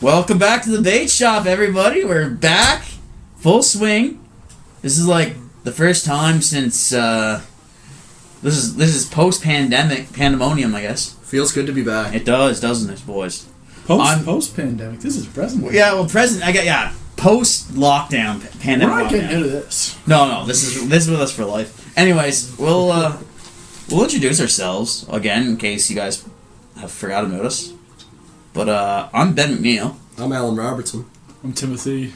Welcome back to the bait shop, everybody. We're back, full swing. This is like the first time since this is post-pandemic pandemonium, I guess. Feels good to be back. It does, doesn't it, boys? Post-pandemic. This is present. Yeah, well, present. Post-lockdown pandemic. We're not getting into this. No. This is with us for life. Anyways, we'll introduce ourselves again in case you guys have forgotten about us. But I'm Ben McNeil. I'm Alan Robertson. I'm Timothy.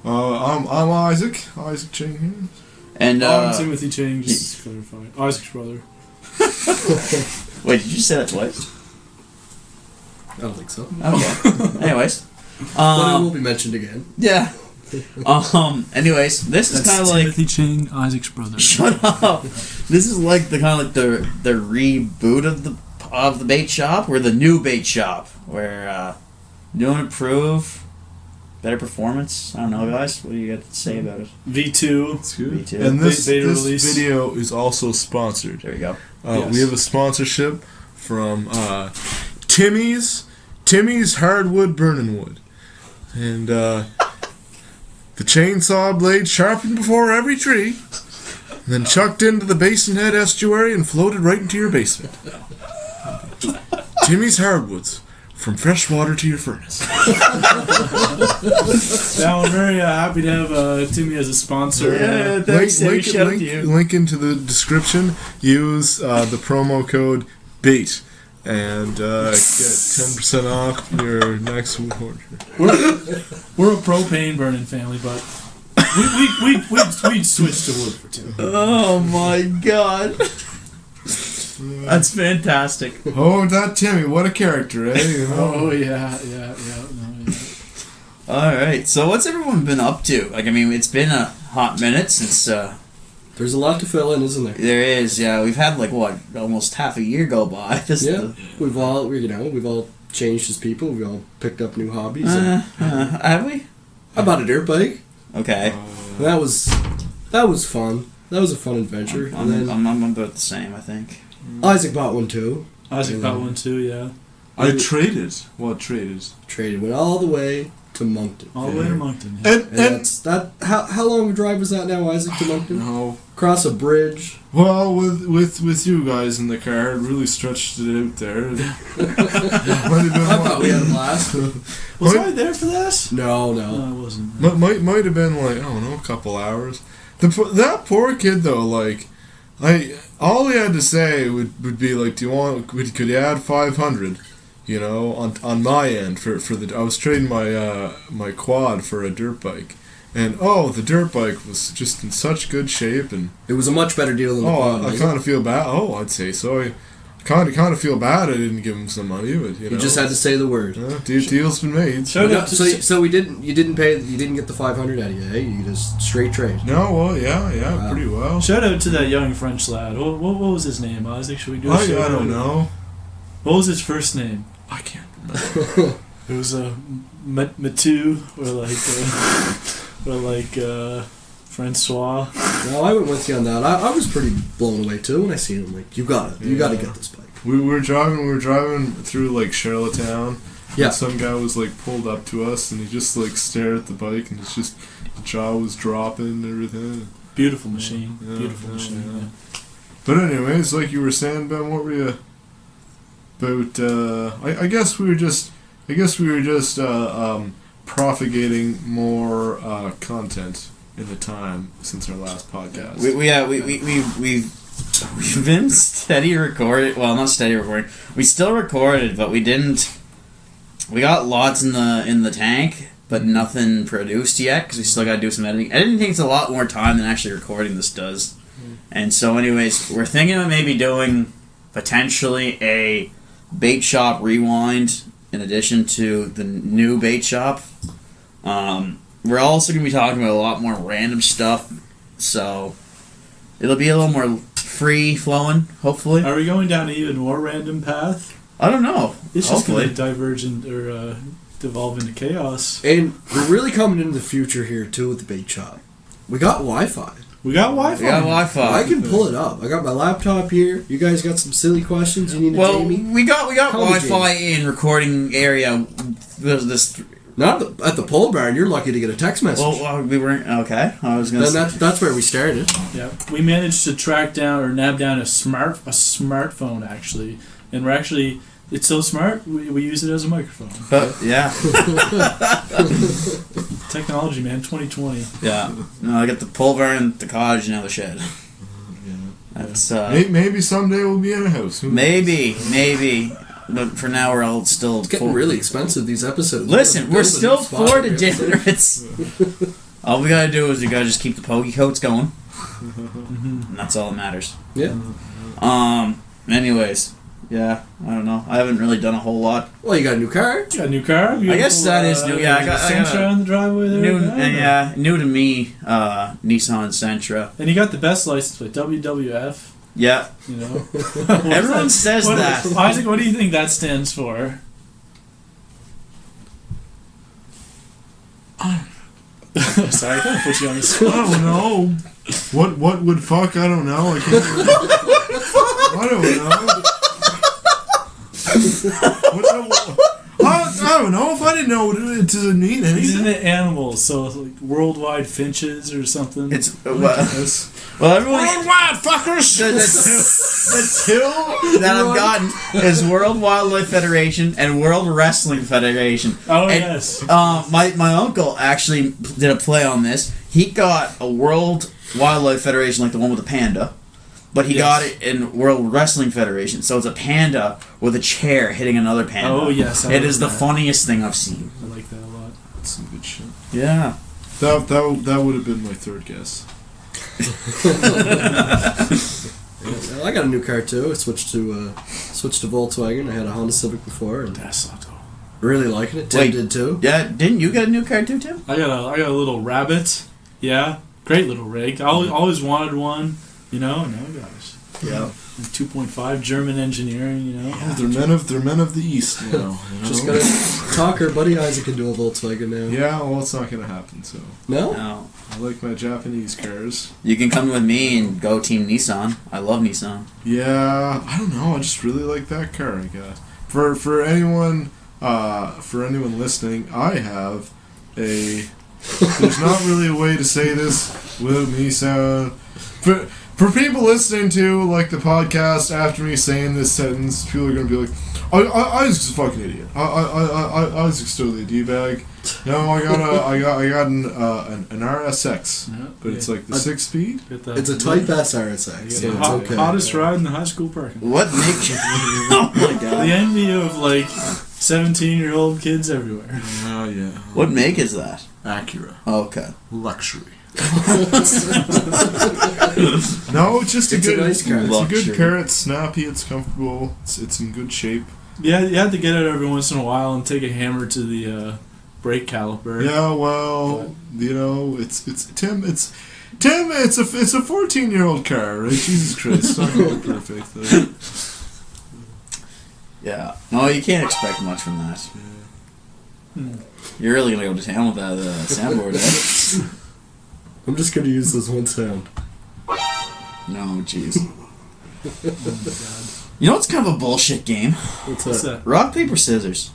I'm Isaac. Isaac Ching here. And I'm Timothy Ching. Just clarifying. Isaac's brother. Wait, did you say that twice? I don't think so. Okay. Anyways, but it will be mentioned again. Yeah. Anyways, this is kind of like Timothy Ching, Isaac's brother. Shut up. This is like the kind of like the reboot of the bait shop, or the new bait shop, where new and improve, better performance. I don't know, guys. What do you got to say about it? V2. That's good. V2. And this release. video is also sponsored. There we go. Yes. We have a sponsorship from Timmy's Hardwood Burning Wood, and the chainsaw blade sharpened before every tree, then chucked into the Basin Head estuary and floated right into your basement. Timmy's Hardwoods, from fresh water to your furnace. Now, I'm very happy to have Timmy as a sponsor. Yeah, thanks. Link into the description. Use the promo code BAIT and get 10% off your next order. We're a propane burning family, but we'd switch to wood for Timmy. Oh my god. That's fantastic. Oh, that Timmy, what a character, eh? You know? Oh, yeah. Alright, so what's everyone been up to? Like, I mean, it's been a hot minute since... There's a lot to fill in, isn't there? There is, yeah. We've had, like, what, almost half a year go by. We've all changed as people. We've all picked up new hobbies. Have we? I bought a dirt bike. Okay. That was fun. That was a fun adventure. I'm about the same, I think. Isaac bought one too. Isaac bought one too, yeah. I traded. What traded? Went all the way to Moncton. All the way to Moncton. Yeah. And that's that. How long a drive was that now, Isaac, to Moncton? No. Cross a bridge. Well, with you guys in the car, it really stretched it out there. I thought we had a blast. Was I there for that? No. No, I wasn't. Might have been like, I don't know, a couple hours. That poor kid though, like, all he had to say would be like, could you add 500, you know, on my end for the, I was trading my quad for a dirt bike, and the dirt bike was just in such good shape, and it was a much better deal than the quad. I kind of feel bad. I'd say so. I kind of feel bad I didn't give him some money, but you know, just had to say the word. Deal's been made. So you didn't get the 500 out of you, eh? You just straight trade. No, well, yeah, wow. Pretty well. Shout out to that young French lad. What was his name, Isaac? Should we do a shout out? I don't know. What was his first name? I can't remember. It was Mathieu or like Francois. No, I went with you on that. I was pretty blown away too when I seen him. Like, you got to get this bike. We were driving through like Charlottetown. Yeah. And some guy was like pulled up to us, and he just like stared at the bike, and it's just the jaw was dropping and everything. Beautiful machine. Yeah, Beautiful machine. yeah. Yeah. But anyways, like you were saying, Ben, what were you about? I guess we were just propagating more content in the time since our last podcast. We've been steady recording. Well, not steady recording. We still recorded, but we didn't. We got lots in the tank, but nothing produced yet because we still got to do some editing. Editing takes a lot more time than actually recording this does. And so, anyways, we're thinking of maybe doing potentially a bait shop rewind in addition to the new bait shop. We're also going to be talking about a lot more random stuff, so it'll be a little more free-flowing, hopefully. Are we going down an even more random path? I don't know. It's just going to diverge or devolve into chaos. And we're really coming into the future here, too, with the bait shop. We got Wi-Fi. We got Wi-Fi. I can pull it up. I got my laptop here. You guys got some silly questions you need to Well, Jamie? we got Wi-Fi in recording area this. Not at the pole barn. You're lucky to get a text message. Well, we weren't okay. I was gonna. Then that's where we started. Yeah, we managed to track down or nab down a smartphone actually, and we're actually it's so smart we use it as a microphone. But yeah, Technology, man, 2020. yeah. No, I got the pole barn, the cottage, and now the shed. Yeah. That's Maybe someday we'll be in a house. Who knows? maybe. But for now, we're all still. It's getting really expensive, these episodes. Listen, we're still Spot 4 here. degenerates. All we gotta do is we gotta just keep the pokey coats going, and that's all that matters. Yeah. Anyways, yeah, I don't know. I haven't really done a whole lot. Well, you got a new car. You got a new car. I guess that is new. Yeah, I got Sentra in the driveway there. new to me. Nissan Sentra. And you got the best license plate, WWF. Yeah, You know, everyone says that. Isaac, what do you think that stands for? Sorry, I kind of put you on the spot. I don't know. What would fuck? I don't know. I can't. I don't know. I don't know. If I didn't know, it doesn't mean He's anything. into animals, so it's like worldwide finches or something. It's Yes. well, everyone. Worldwide fuckers. The two that I've gotten is World Wildlife Federation and World Wrestling Federation. Oh And, yes. my uncle actually did a play on this. He got a World Wildlife Federation, like the one with the panda, but he Yes. got it in World Wrestling Federation. So it's a panda with a chair hitting another panda. Oh yes. I It like is the that. funniest thing I've seen. I like that a lot. That's some good shit. Yeah. That would have been my third guess. Yeah, I got a new car too. I switched to Volkswagen. I had a Honda Civic before, and That's not cool. really liking it. Tim Wait. did too. Yeah. Didn't you get a new car too, Tim? I got a little rabbit. Yeah, great little rig. I always wanted one. You know, now I got it. Yeah. 2.5 German engineering. You know. They're men of the East now. You know? Just gotta talk our buddy Isaac into a Volkswagen now. Yeah, well, it's not gonna happen. So No? No. I like my Japanese cars. You can come with me and go Team Nissan. I love Nissan. Yeah, I don't know. I just really like that car. I guess for anyone listening, I have a. There's not really a way to say this without me sound. For people listening to like the podcast after me saying this sentence, people are gonna be like, "Isaac's a fucking idiot. Isaac's totally a d-bag." No, I got an RSX, Yeah, but it's like the A- 6-speed. Get the- It's a Type S RSX, Yeah, so the it's hot- okay. hottest ride in the high school parking. What makes you? Oh my The god. envy of like 17-year-old kids everywhere. Oh yeah. What make is that? Acura Okay. luxury. No, it's just It's a nice car. It's a Luxury. good car. It's snappy. It's comfortable. It's in good shape. Yeah, you have to get it every once in a while and take a hammer to the brake caliper. Yeah, well, you know, it's Tim. It's a 14-year-old car, right? Jesus Christ, it's not gonna be perfect. Though. Yeah. No, you can't expect much from that. Hmm. You're really gonna go to town with that soundboard, eh? I'm just gonna use this one sound. No, jeez. You know what's kind of a bullshit game? What's What's that? that? Rock, paper, scissors.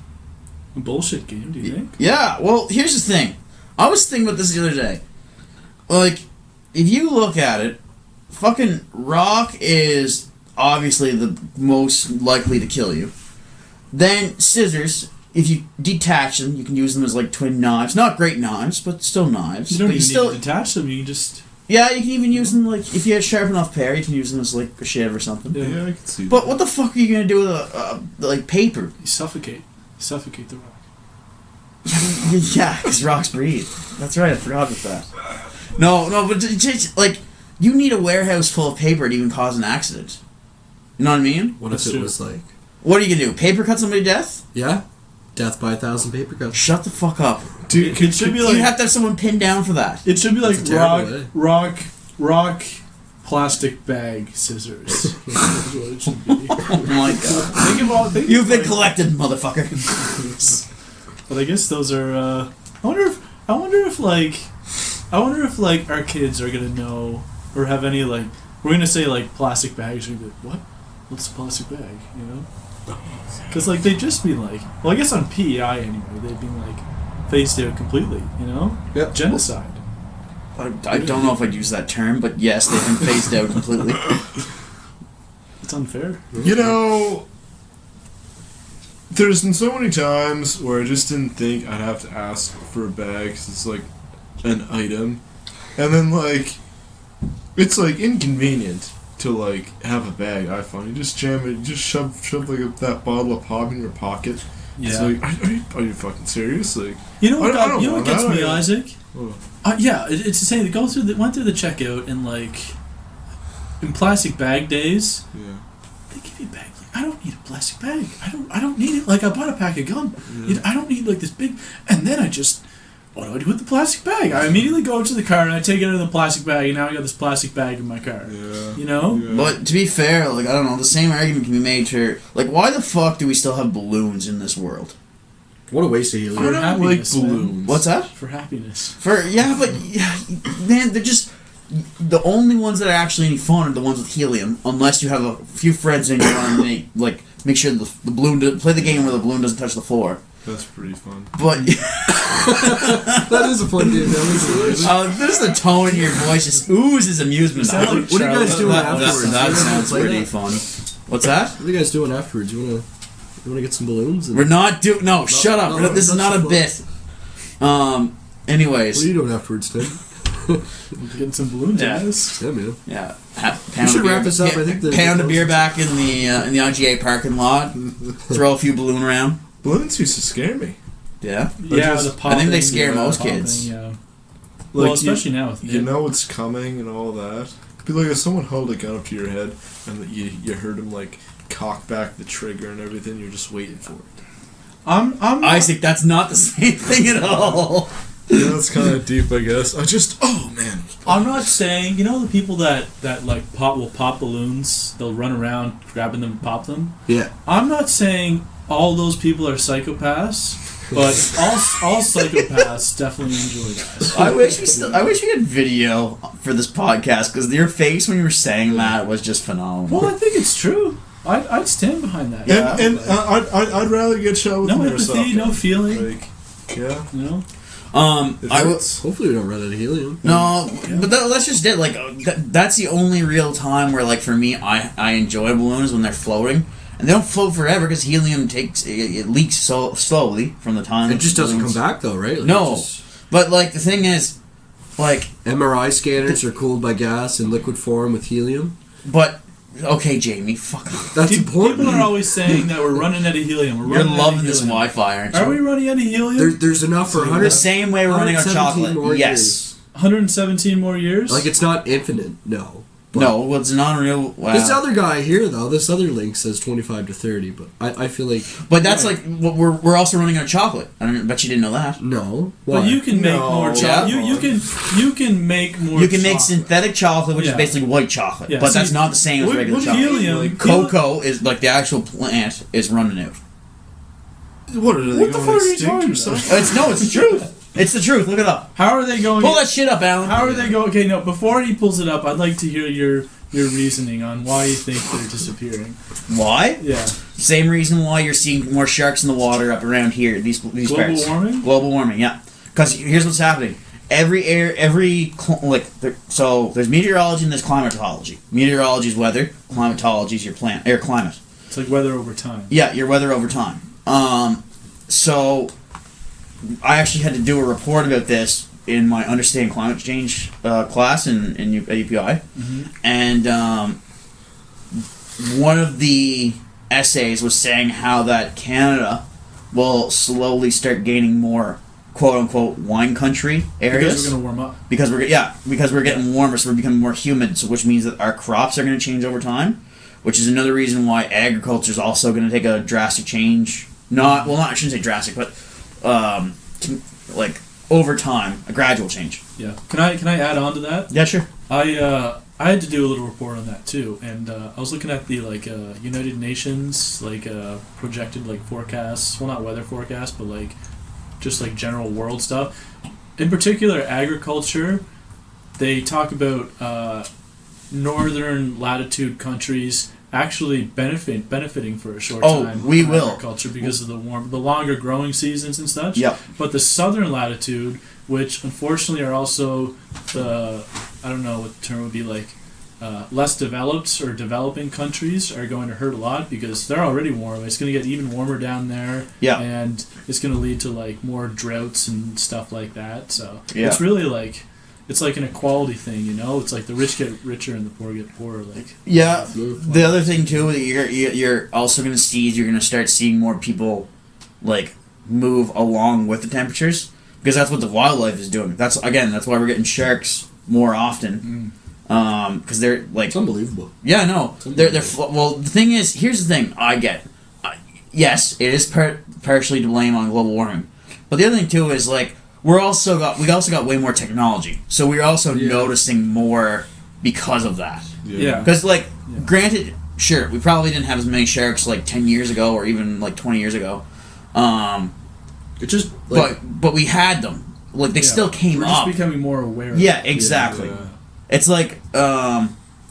A bullshit game, do you think? Yeah, well, here's the thing. I was thinking about this the other day. Like, if you look at it, fucking rock is obviously the most likely to kill you. Then scissors, if you detach them, you can use them as like twin knives. Not great knives, but still knives. You don't but even still, need to detach them. You can just yeah, you can even use them like if you have a sharp enough pair, you can use them as like a shiv or something. Yeah. Yeah, I can see. But what the fuck are you gonna do with like paper? you suffocate the rock. Yeah, because rocks breathe. That's right, I forgot about that. No, but just, like, you need a warehouse full of paper to even cause an accident. You know what I mean? What That's if it true. was like, What are you gonna do? Paper cut somebody to death? yeah, death by 1,000 paper cuts? Shut the fuck up. Dude, It should be You like have to have someone pinned down for that. it should be like That's a terrible rock, plastic bag scissors. That's what it should be. Oh my god. Think of all. Think You've of been like- collected, motherfucker. But I guess those are. I wonder if like our kids are gonna know or have any like. We're gonna say like plastic bags. We're gonna be like, what? What's a plastic bag? You know. Because like they'd just be like, well, I guess on PEI anyway, they'd be like phased out completely. You know, Yep. genocide. I don't know if I'd use that term, but yes, they've been phased out completely. It's unfair. You know, there's been so many times where I just didn't think I'd have to ask for a bag 'cause it's like an item, and then like it's like inconvenient to like have a bag. I find you just jam it, just shove like that bottle of pop in your pocket. Yeah. It's like, are you fucking serious? Like, You know what? I don't You know what want gets that. me, Isaac? oh, Yeah, it's the same. They went through the checkout and like in plastic bag days. yeah. They give you a bag. Like, I don't need a plastic bag. I don't need it. Like I bought a pack of gum. Yeah. I don't need like this big. And then what do I do with the plastic bag? I immediately go to the car and I take it out of the plastic bag, and now I got this plastic bag in my car. Yeah. You know? Yeah. But to be fair, like I don't know, the same argument can be made for like why the fuck do we still have balloons in this world? What a waste of I helium. don't like happiness, man. balloons. What's that? For happiness. For man, they're just the only ones that are actually any fun are the ones with helium, unless you have a few friends and you want to make sure the balloon play the game where the balloon doesn't touch the floor. That's pretty fun. But That is a fun game, man. there's the tone in your voice just oozes amusement. sound like What are you guys Charlotte. doing That afterwards? that You wanna sounds play pretty that? fun. What's that? What are you guys doing afterwards? You wanna get some balloons? We're not doing. No, shut up. no, This is that's not a fun. bit. Anyways. What are you doing afterwards, Tim? Getting some balloons, Yeah. I guess. Yeah, man. Yeah, We should wrap this up. I think the pound of beer back in the IGA parking lot. Throw a few balloon around. Balloons used to scare me. Yeah. Yeah, just- the popping. I think they scare most popping, kids. Yeah. Like, Well, especially now with You know what's coming and all that. It'd be like if someone held a gun up to your head and that you heard him like cock back the trigger and everything. You're just waiting for it. I'm Isaac, that's not the same thing at all. Yeah, that's kind of deep, I guess. Oh man. I'm not saying, you know, the people that like will pop balloons, they'll run around grabbing them and pop them. Yeah. I'm not saying all those people are psychopaths, but all psychopaths definitely enjoy that. I wish we had video for this podcast because your face when you were saying that was just phenomenal. Well, I think it's true. I'd stand behind that. Yeah. And I'd rather get shot with No an empathy, airsoft no gun. feeling. Like, yeah. You know. It I will. hurts. Hopefully we don't run out of helium. No, but that's just it. Like that's the only real time where, like, for me, I enjoy balloons when they're floating, and they don't float forever because helium it leaks so slowly from the time. It just doesn't come balloons- back though, right? Like, No, it just- but like the thing is, like, MRI scanners are cooled by gas in liquid form with helium. but okay, Jamie, fuck off. That's important. People are always saying that we're running out of helium. We're You're running loving out of this helium. Wi-Fi, aren't you? Are we running out of helium? There's enough for the 100. same way we're running our 117 chocolate. more Yes. years. 117 more years? Like it's not infinite. No. But No, well, it's non-real. Wow. This other guy here, though, this other link says 25 to 30, but I feel like But that's like what we're also running out of chocolate. I bet you didn't know that. no. But Why? you can make No. more chocolate. Yeah. You can make more. You can make chocolate. synthetic chocolate, which Yeah. is basically white chocolate, Yeah, but see, that's not the same as what- regular what chocolate. helium- Like Cocoa is like the actual plant is running out. What are they What the going fuck are you extinct talking or something? It's the truth. It's the truth. Look it up. How are they going? Pull that shit up, Alan. How are they going? Okay, no. Before he pulls it up, I'd like to hear your reasoning on why you think they're disappearing. Why? Yeah. Same reason why you're seeing more sharks in the water up around here. These Global parts. warming? Global warming. Yeah. Because here's what's happening. So there's meteorology and there's climatology. Meteorology is weather. Climatology is your air climate. It's like weather over time. Yeah, your weather over time. So I actually had to do a report about this in my Understanding Climate Change class at UPI. Mm-hmm. And one of the essays was saying how that Canada will slowly start gaining more quote-unquote wine country areas. Because we're going to warm up. Because we're getting warmer, so we're becoming more humid, so which means that our crops are going to change over time, which is another reason why agriculture is also going to take a drastic change. I shouldn't say drastic, but like over time, a gradual change. Yeah. Can I add on to that? Yeah, sure. I had to do a little report on that too, and I was looking at the United Nations projected forecasts. Well, not weather forecasts, but just general world stuff. In particular, agriculture. They talk about northern latitude countries actually benefiting for a short Oh, time. we from will. agriculture because of the longer growing seasons and such. Yep. But the southern latitude, which unfortunately are also the, I don't know what the term would be like, less developed or developing countries are going to hurt a lot because they're already warm. It's going to get even warmer down there. Yeah. And it's going to lead to like more droughts and stuff like that. So Yeah. it's really like, it's like an equality thing, you know? It's like the rich get richer and the poor get poorer. Like, Yeah. The other thing too that you're also going to see is you're going to start seeing more people like move along with the temperatures because that's what the wildlife is doing. That's why we're getting sharks more often. Because they're like, It's unbelievable. yeah, no, well. The thing is, here's the thing. I get, yes, it is partially to blame on global warming, but the other thing too is like we also got way more technology, so we're also noticing more because of that. Yeah. Because like, granted, sure, we probably didn't have as many sharks like 10 years ago or even like 20 years ago, It just like, but we had them. Like they still came we're up. just becoming more aware. Yeah, exactly. Yeah. It's like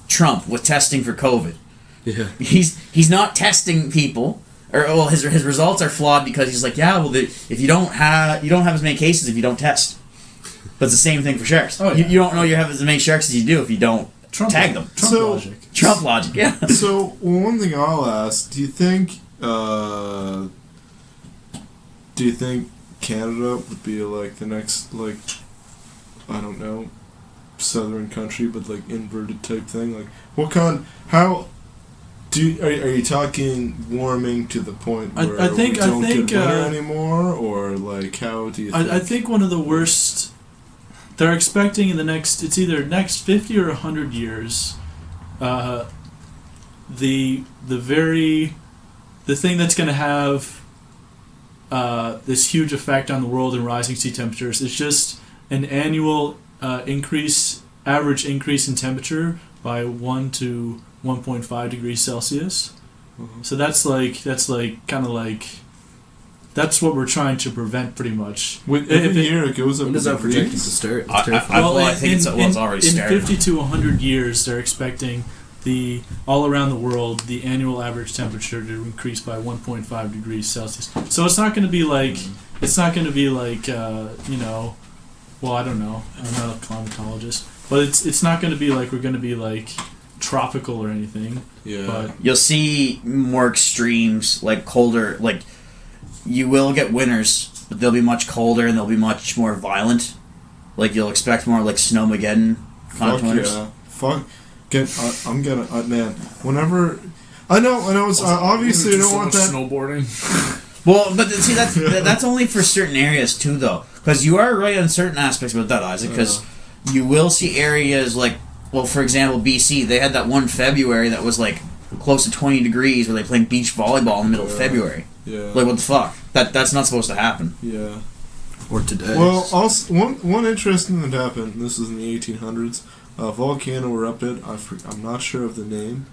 Trump with testing for COVID. yeah. He's not testing people, or well, his results are flawed because he's like, yeah, well, if you don't have as many cases if you don't test. But it's the same thing for sharks. Oh, yeah. You don't know you have as many sharks as you do if you don't tag them. Trump So- logic. Trump logic, yeah. So one thing I'll ask: do you think Canada would be like the next, like, I don't know, southern country, but like inverted type thing? Like, what kind? How? Are you talking warming to the point where I think- we don't I think, get winter uh, anymore, or like how do you? Think? I think one of the worst. They're expecting in the next. It's either next 50 or 100 years. The thing that's going to have this huge effect on the world and rising sea temperatures is just an annual average increase in temperature by 1 to 1.5 degrees Celsius. Mhm. So that's what we're trying to prevent pretty much. Every year it goes up. When is that projected to degrees. start? It's I terrifying. think it's already in started. 50 to 100 years, they're expecting all around the world the annual average temperature to increase by 1.5 degrees Celsius. So it's not going to be like well, I don't know, I'm not a climatologist, but it's not going to be like we're going to be like tropical or anything. Yeah. But You'll see more extremes, like colder. Like you will get winters, but they'll be much colder and they'll be much more violent. Like you'll expect more like snowmageddon kind of Fuck winters. yeah. Fuck. I'm gonna man. Whenever I know it's obviously I don't want that. snowboarding. Well, but see, that's only for certain areas too, though, because you are right on certain aspects about that, Isaac. Because you will see areas like, well, for example, BC. They had that one February that was like close to 20 degrees, where they played beach volleyball in the middle of February. Yeah. Like what the fuck? That's not supposed to happen. Yeah. Or today. Well, also one interesting thing that happened. This was in the 1800s. A volcano erupted. I'm not sure of the name.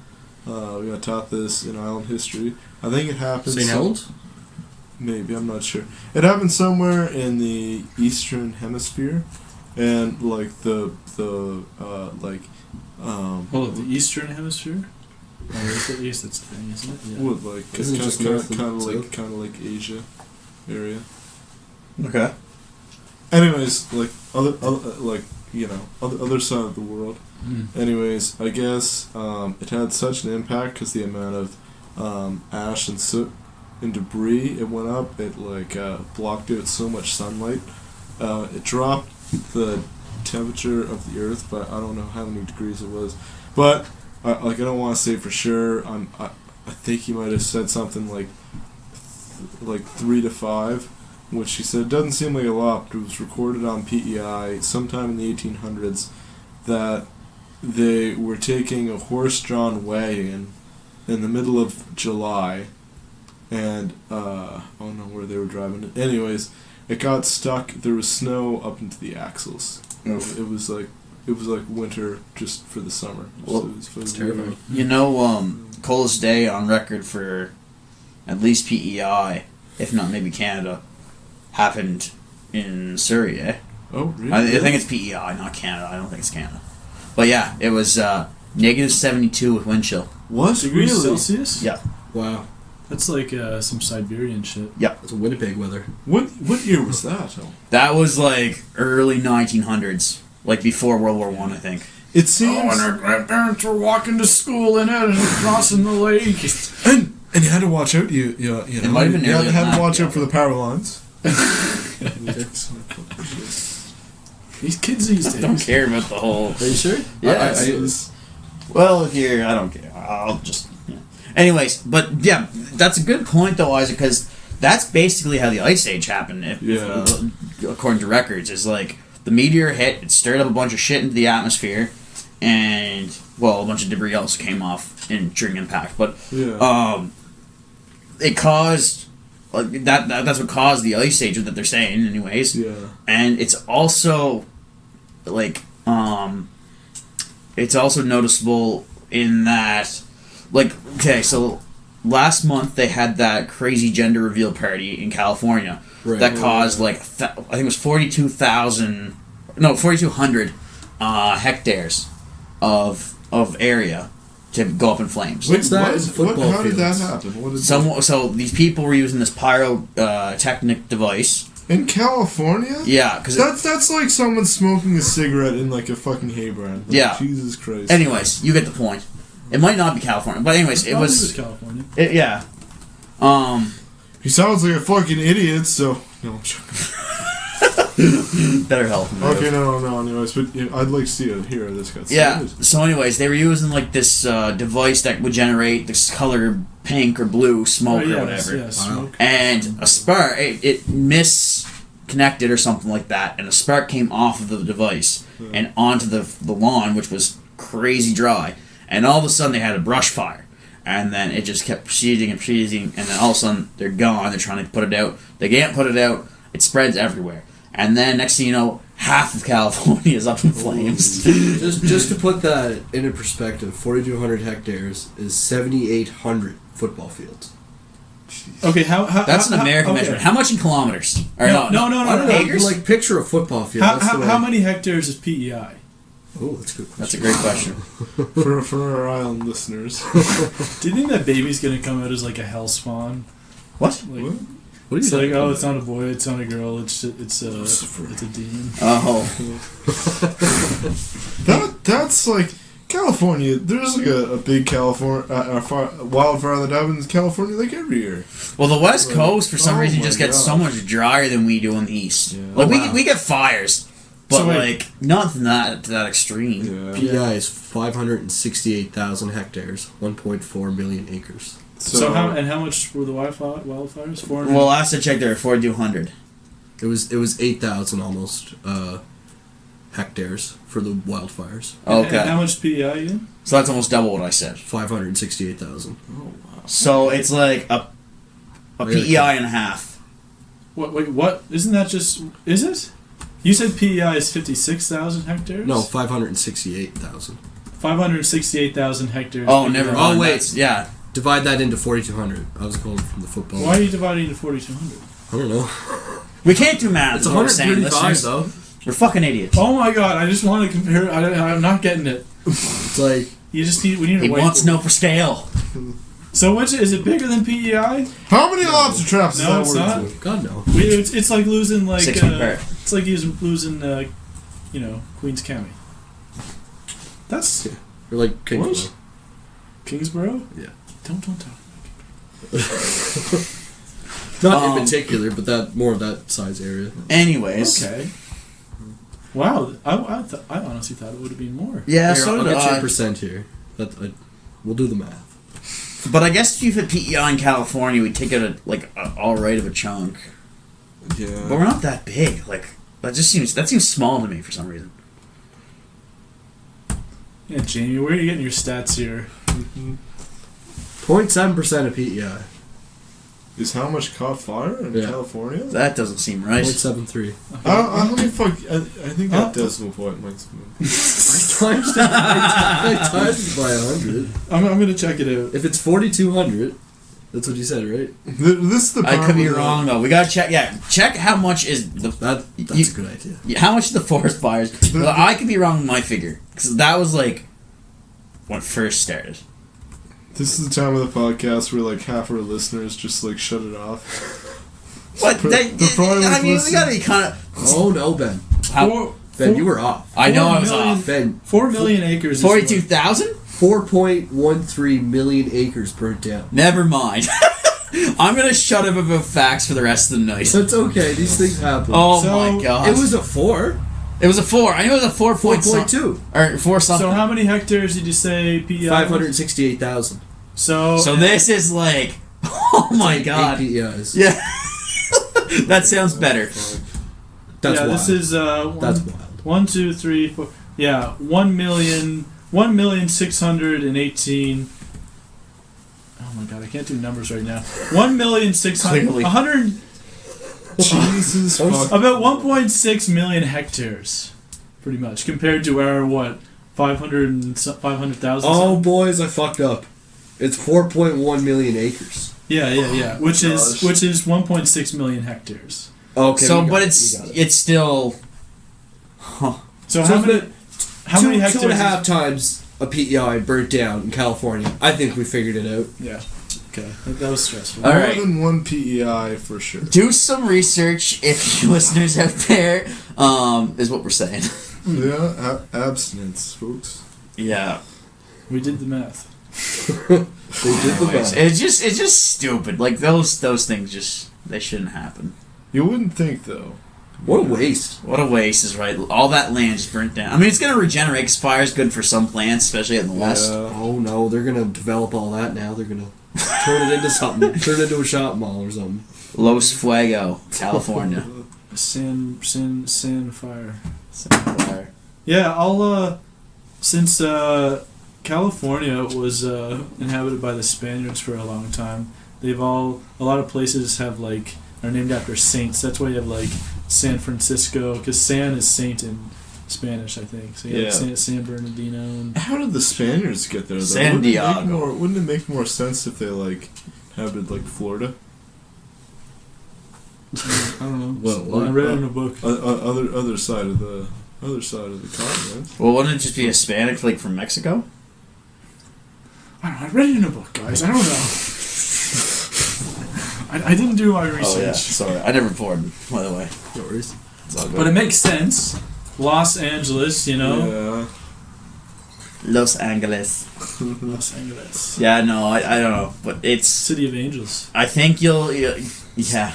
We got taught this in island history. I think it happened. St. Helens? Maybe, I'm not sure. It happened somewhere in the eastern hemisphere, and like the The Eastern Hemisphere. At least that's the thing, isn't it? Yeah. what like Isn't it just kind north and of south? like Asia area. Okay. Anyways, like other like other side of the world. Mm. Anyways, I guess it had such an impact because the amount of ash and soot and debris it went up. It like blocked out so much sunlight. It dropped the temperature of the Earth, but I don't know how many degrees it was. But I don't want to say for sure. I think he might have said something like 3 to 5, which he said doesn't seem like a lot, but it was recorded on PEI sometime in the 1800s that they were taking a horse-drawn wagon in the middle of July, and I don't know where they were driving it. Anyways, it got stuck. There was snow up into the axles. It was like winter just for the summer. Well, it was it's terrifying. You know, coldest day on record for at least PEI, if not maybe Canada, happened in Surrey, eh? Oh, really? I think it's PEI, not Canada. I don't think it's Canada. But yeah, it was -72 with wind chill. What? degrees Really? Celsius. Yeah. Wow. That's like some Siberian shit. That's a Winnipeg weather. What year was that? That was like early 1900s, like before World War One, I think. It seems. our grandparents were walking to school in it and crossing the lake. And you had to watch out. You know, It might have been you earlier had than to that, watch yeah. out for the power lines. These kids these days. I don't care about the whole. Are you sure? Yeah. Well, if you're, I don't care. I'll just. Yeah. Anyways, but yeah, that's a good point though, Isaac, because that's basically how the Ice Age happened. According to records, is like the meteor hit, it stirred up a bunch of shit into the atmosphere, and well, a bunch of debris also came off during impact, but it caused. Like that's what caused the Ice Age that they're saying, anyways. Yeah. And it's also like it's also noticeable in that, like, okay, so last month they had that crazy gender reveal party in California that caused like I think it was 4,200 hectares of area to go up in flames. What's that? Football How did that fields. happen? What did So these people were using this pyrotechnic device. in California? Yeah, because That's like someone smoking a cigarette in like a fucking hay brand. Like, Yeah. Jesus Christ. anyways, you get the point. It might not be California, but anyways, it Probably was. California. Yeah. He sounds like a fucking idiot. So no, I'm joking. Better help. Okay, no. Anyways, but I'd like to hear this guy. Yeah. So, anyways, they were using like this device that would generate this color pink or blue smoke or whatever, Yeah, smoke. and a spark. It misconnected or something like that, and a spark came off of the device and onto the lawn, which was crazy dry. And all of a sudden, they had a brush fire, and then it just kept proceeding, and then all of a sudden, they're gone. They're trying to put it out. They can't put it out. It spreads everywhere. And then next thing you know, half of California is up in flames. just to put that into perspective, 4,200 hectares is 7,800 football fields. Okay, how That's an American okay. measurement. How much in kilometers? Or No. I don't know. Acres? Like picture a football field. How, That's the how, way- how many hectares is PEI? Oh, that's a good question. That's a great question. for our island listeners. Do you think that baby's gonna come out as like a hell spawn? What? Like, What? What are you it's like, talking oh, about? it's not a boy, it's not a girl, it's a demon. Oh. That's like California. There's like a big California wildfire that happens in California like every year. Well, the West Coast, for some Oh reason, my just gets so gosh. much drier than we do in the East. Yeah. Like, Oh, wow. we get fires, but, So, wait. like, not to that extreme. Yeah. PEI is 568,000 hectares, 1.4 million acres. So how much were the wildfires? 400? Well, last I checked, there were 4,200. It was 8,000 almost hectares for the wildfires. Okay. And how much PEI again? So that's almost double what I said. 568,000. So it's like a PEI and a half. What? Wait, what? Isn't that just? Is it? You said PEI is 56,000 hectares. No, 568,000. 568,000 hectares. Oh, PEI. never Oh, mind. wait. That's- yeah. Divide that into 4,200. I was going from the football. Why are you dividing into 4,200? I don't know. We can't do math. It's is what we're saying, 135 listeners. though. We're fucking idiots. Oh my god! I just want to compare. I'm not getting it. It's like You just need. We need He a wants to know for scale. So which is it bigger than PEI? How many lobster traps is No, that it's worth? not. to? God no. It's like losing like 6 feet apart. it's like losing Queens County. That's You're like Kingsborough. Kingsborough. Yeah. Don't talk. Not in particular, but that more of that size area. Anyways. Okay. Wow, I honestly thought it would have been more. Yeah, Here, so I'll did get you a I. percent here. We'll do the math. But I guess if you hit PEI in California, we'd take it all right of a chunk. But Yeah. we're not that big. Like that seems small to me for some reason. Yeah, Jamie, where are you getting your stats here? 0.7% of PEI. Is how much caught fire in Yeah. California? That doesn't seem right. 0.73. I think that decimal point might. times it by 100. I'm gonna check it out. If it's 4,200, that's what you said, right? This is the. I could be part where- wrong though. We gotta check. Yeah, check how much is the That's You- a good idea. how much is the forest fires. Well, I could be wrong with my figure because that was like when it first started. This is the time of the podcast where like half our listeners just like shut it off. What? I mean, we gotta be kind of. Oh no, Ben. Ben, you were off. I know I was 4 million off. Ben, 4 million acres. is 42,000? 4.13 million acres burnt down. Never mind. I'm gonna shut up about facts for the rest of the night. That's okay. These things happen. Oh So, my god. It was a 4. It was a 4. I knew it was a 4.2. 4.2. Or 4 something. So how many hectares did you say PEI? 568,000. So this is like. Oh my god. 8 PEIs. Yeah. That sounds better. That's wild. this is That's wild. 1, 2, 3, 4. Yeah, 1,618. Oh my god, I can't do numbers right now. 1,600,000. Clearly. 100. Jesus fuck. About 1.6 million hectares, pretty much, compared to our what 500,000. Oh boys, I fucked up. It's 4.1 million acres. Yeah. Which gosh. is 1.6 million hectares. Okay. So, we got but it, it's we got it. it's still. So So how it's many? been How many hectares? 2.5 times a PEI burnt down in California. I think we figured it out. Yeah. Okay, that was stressful. All More right. than one PEI for sure. Do some research if you listeners out there. Is what we're saying. Yeah, abstinence, folks. Yeah. We did the math. They did the Anyways, best. it's just stupid. Like those things just they shouldn't happen. You wouldn't think though. What a waste. What a waste is right. All that land just burnt down. I mean, it's gonna regenerate because fire is good for some plants, especially in the west. Yeah. Oh no, they're gonna develop all that now. They're gonna turn it into something. Turn it into a shop mall or something. Los Fuego, California. Sand fire. Fire. Yeah, I'll since California was inhabited by the Spaniards for a long time, a lot of places have like are named after saints. That's why you have like San Francisco, because San is saint in Spanish, I think. So you have Yeah. San Bernardino. And How did the Spaniards get there though? San Diego. Wouldn't it make more sense if they like inhabited like Florida? I don't know. Well, I read it in a book. Other side of the continent. Well, wouldn't it just be Hispanic, like from Mexico? I don't know. I read it in a book, guys. I don't know. I didn't do my research. Oh yeah. Sorry, I never poured. By the way, No worries. it's all good. But it makes sense. Los Angeles, you know. Los Angeles. Los Angeles. Yeah, no, I don't know, but it's. City of Angels. I think you'll yeah.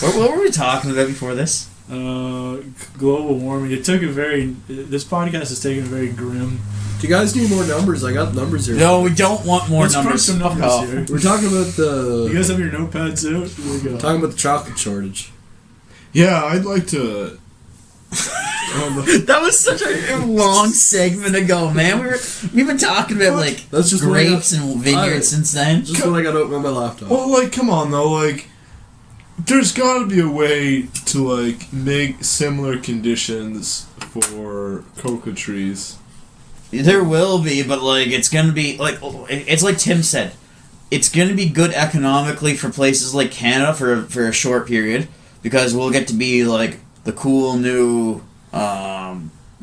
What were we talking about before this? Global warming. This podcast is taking a very grim. Do you guys need more numbers? I got numbers here. No, we don't want more Let's crunch numbers. some Fuck numbers off. here. We're talking about You guys the have your notepads out? Here we go. talking about the chocolate shortage. Yeah, I'd like to. That was such a long segment ago, man. We've been talking about like That's just what I grapes and vineyards Alright. since then. Just when I got open on my laptop. Well, like, come on though, like, there's got to be a way to like make similar conditions for cocoa trees. There will be, but like it's gonna be like it's like Tim said, it's gonna be good economically for places like Canada for a short period because we'll get to be like the cool new,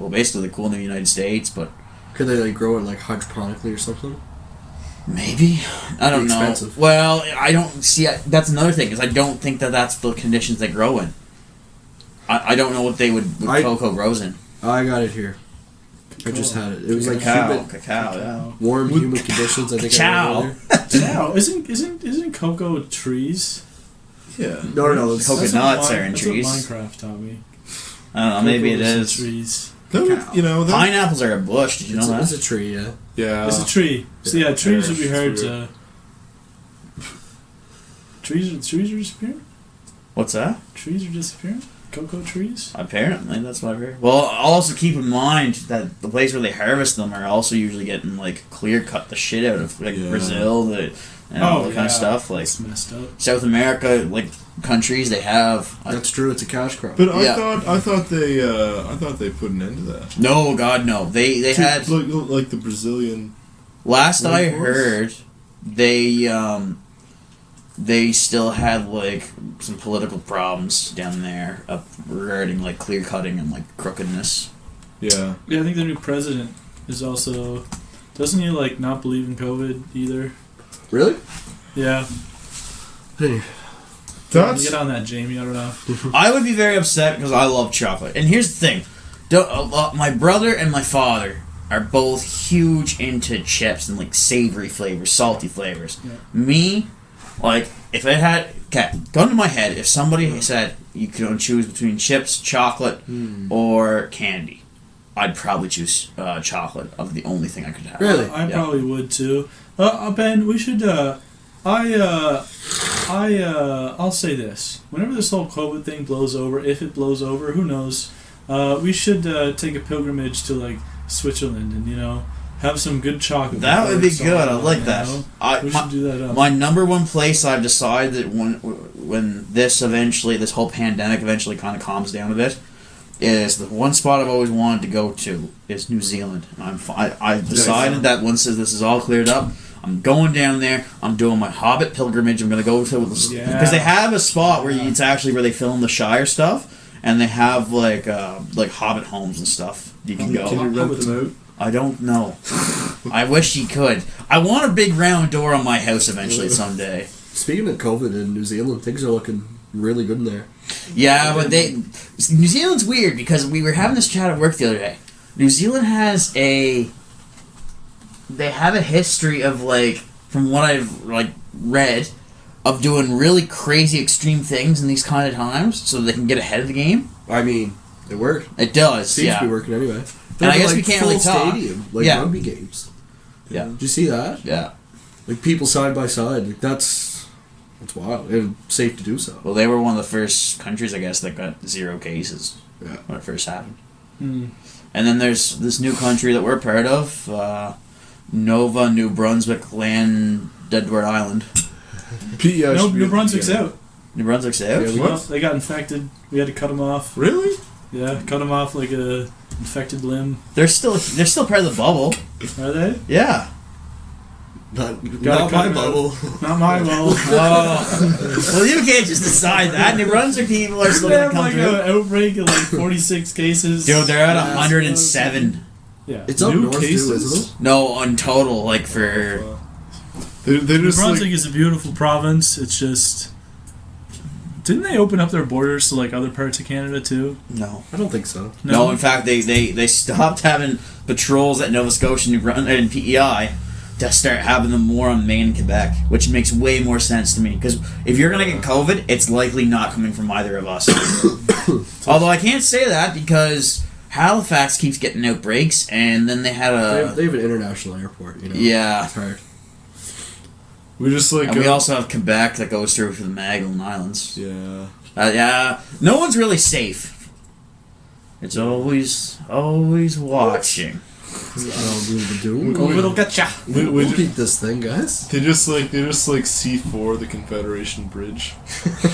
basically the cool new United States, but Could they like grow it like hydroponically or something? maybe I don't know. Expensive. Well, I don't see. That's another thing is I don't think that's the conditions they grow in. I don't know what they what cocoa grows in. I got it here. I just had it. It was like humid, Cacao, yeah. warm, humid conditions. I think. Cacao. I read earlier. Wow, isn't cocoa trees? Yeah. No. Cocoa That's nuts what are in that's trees. what Minecraft taught me. I don't know. Maybe it Cocoa is. trees. That would, you know, that, Pineapples are a bush. Did you know It's that? a tree, yeah. yeah. It's a tree. So yeah, trees would be Yeah, hard it's to. Trees are disappearing. What's that? Trees are disappearing. Cocoa trees. Apparently, that's what I've heard. Well, also keep in mind that the place where they harvest them are also usually getting like clear cut the shit out of like Yeah. Brazil, all that kind of stuff. Like It's messed up. South America, like countries, they have. That's true. It's a cash crop. But Yeah. I thought they put an end to that. No, God, no. They had like the Brazilian. last I Rainforest? heard, they still had like some political problems down there regarding like clear cutting and like crookedness. Yeah. Yeah, I think the new president is also Doesn't he like not believe in COVID either? Really? Yeah. Anyway, That's Get on that, Jamie. I don't know. I would be very upset because I love chocolate. And here's the thing. My brother and my father are both huge into chips and like savory flavors, salty flavors. Yeah. Me, like, if I had... Okay, gun to my head, if somebody said you can choose between chips, chocolate, or candy, I'd probably choose chocolate of the only thing I could have. Really? I Yeah. probably would too. Ben, we should. I'll say this. Whenever this whole COVID thing blows over, if it blows over, who knows? We should take a pilgrimage to like Switzerland and have some good chocolate. That before would be it's good. I all like out, that. We should do that up. My number one place I've decided that when this whole pandemic eventually kind of calms down a bit, is the one spot I've always wanted to go to is New Zealand. And I decided that once this is all cleared up, I'm going down there. I'm doing my Hobbit pilgrimage. I'm going to go to because they have a spot where it's actually where they film the Shire stuff, and they have like Hobbit homes and stuff. You can go. Can you rent them out? I don't know. I wish you could. I want a big round door on my house eventually someday. Speaking of COVID in New Zealand, things are looking really good in there. Yeah, but New Zealand's weird because we were having this chat at work the other day. New Zealand has they have a history of from what I've read, of doing really crazy extreme things in these kind of times so they can get ahead of the game. I mean, it worked. It does, Seems yeah. to be working anyway. And I They're guess we can't really full talk. stadium, Yeah. rugby games. Yeah. Did you see that? Yeah. Like people side by side. Like that's wild. And safe to do so. Well, they were one of the first countries, I guess, that got 0 cases Yeah. when it first happened. Hmm. And then there's this new country that we're part of, Nova, New Brunswick, Land, Edward Island. New Brunswick's out. New Brunswick's out? Yeah, What? They got infected. We had to cut them off. Really? Yeah, cut them off like a infected limb. They're still part of the bubble. Are they? Yeah. Not Gotta my cut bubble. Not my bubble. Oh. Well, you can't just decide that. New Brunswick people are still They going to have come like through. an outbreak of 46 cases. Dude, they're at Yeah. 107. Yeah. It's up New north cases? too, isn't it? No, on total, for... They're New just Brunswick like, is a beautiful province. It's just... Didn't they open up their borders to like other parts of Canada too? No. I don't think so. No, in fact, they stopped having patrols at Nova Scotia, New Brunswick, and PEI to start having them more on Maine and Quebec, which makes way more sense to me. Because if you're going to get COVID, it's likely not coming from either of us. Although I can't say that because Halifax keeps getting outbreaks, and then they had They have an international airport, Yeah. It's hard. we just like And we also have Quebec that goes through to the Magdalen Islands. yeah. Yeah, no one's really safe. It's always watching. COVID will get ya. We'll keep this thing, guys. They just like C4 the Confederation Bridge.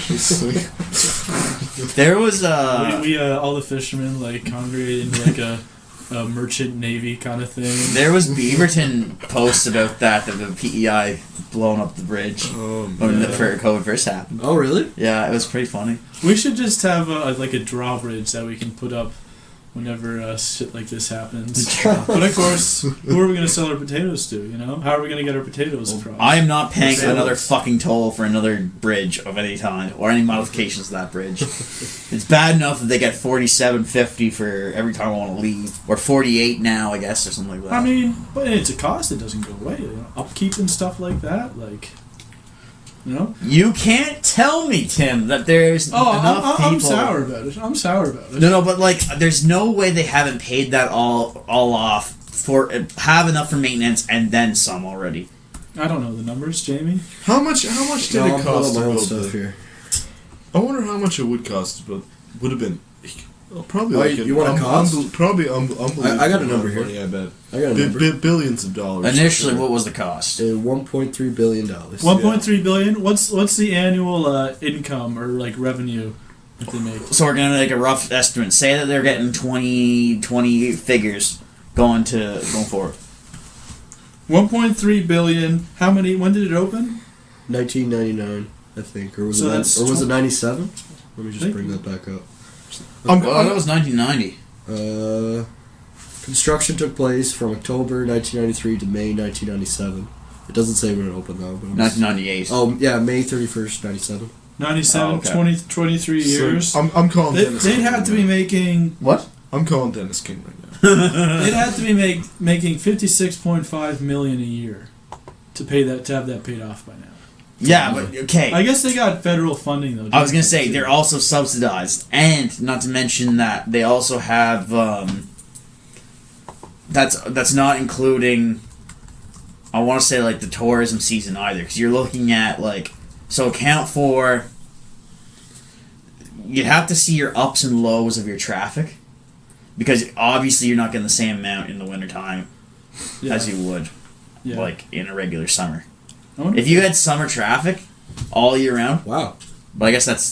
Just like, There was We all the fishermen like congregated into like a merchant navy kind of thing. there was Beaverton posts about that the PEI blown up the bridge when the COVID first happened. Oh, really? Yeah, it was pretty funny. We should just have a drawbridge that we can put up whenever shit like this happens. But of course, who are we going to sell our potatoes to? How are we going to get our potatoes across? I am not paying Sales. another fucking toll for another bridge of any kind or any modifications to that bridge. It's bad enough that they get $47.50 for every time I want to leave, or $48 now, I guess, or something like that. I mean, but it's a cost that doesn't go away. Upkeep and stuff like that, You can't tell me, Tim, that there's enough people. I'm sour about it. I'm sour about it. No, but there's no way they haven't paid that all off for have enough for maintenance and then some already. I don't know the numbers, Jamie. how much did it I'm pulling cost up to my own build stuff the- here. I wonder how much it would cost, but would have been probably Oh, like you want a cost? probably unbelievable. I got a number here. Money, I bet I got a number. billions of dollars. Initially, what was the cost? $1.3 billion. 1.3 billion. What's the annual income or revenue that they make? So we're gonna make a rough estimate. Say that they're getting 20 figures going forward. 1.3 billion. How many? When did it open? 1999, I think, or was So it? that's Or was it 97? Let me just Think- bring that back up. Well, that was 1990. Construction took place from October 1993 to May 1997. It doesn't say when it opened though. But it was- 1998. Oh yeah, May 31st, 97. 97, Oh, okay. 23 years. So, I'm calling They, Dennis they'd King have right to be now. making. What? I'm calling Dennis King right now. They'd have to be making 56.5 million a year to have that paid off by now. Yeah, but okay. I guess they got federal funding though. I was gonna say they're also subsidized, and not to mention that they also have. That's not including. I want to say like the tourism season either, because you're looking at like account for. You'd have to see your ups and lows of your traffic, because obviously you're not getting the same amount in the wintertime as you would, like in a regular summer. If you had summer traffic all year round, Wow. but I guess that's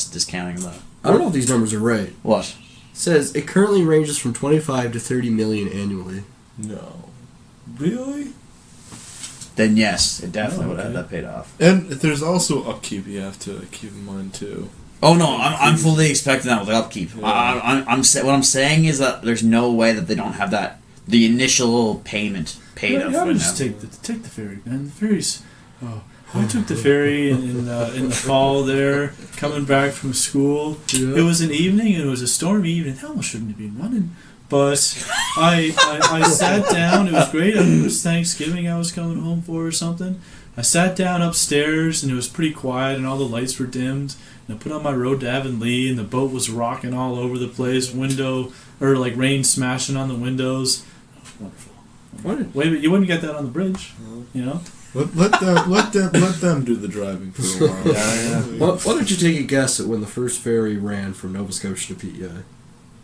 discounting that. I don't know if these numbers are right. What? It says it currently ranges from 25 to 30 million annually. No. Really? Then yes, it definitely Oh, would have okay. that paid off. And there's also upkeep you have to keep in mind too. Oh no, I'm fully expecting that with the upkeep. Yeah. What I'm saying is that there's no way that they don't have that the initial payment paid Yeah, up. you ought to right just now. take the ferry, man. The ferry's. Oh, I took the ferry in the fall there, coming back from school. Yeah. It was an evening, and it was a stormy evening. That almost shouldn't have been running. But I sat down. It was great. I think it was Thanksgiving I was coming home for or something. I sat down upstairs, and it was pretty quiet, and all the lights were dimmed. And I put on my Road to Avonlea, and the boat was rocking all over the place. Rain smashing on the windows. It was wonderful. What? Wait, but you wouldn't get that on the bridge, you know? Let them do the driving for a while. Yeah. Why don't you take a guess at when the first ferry ran from Nova Scotia to PEI?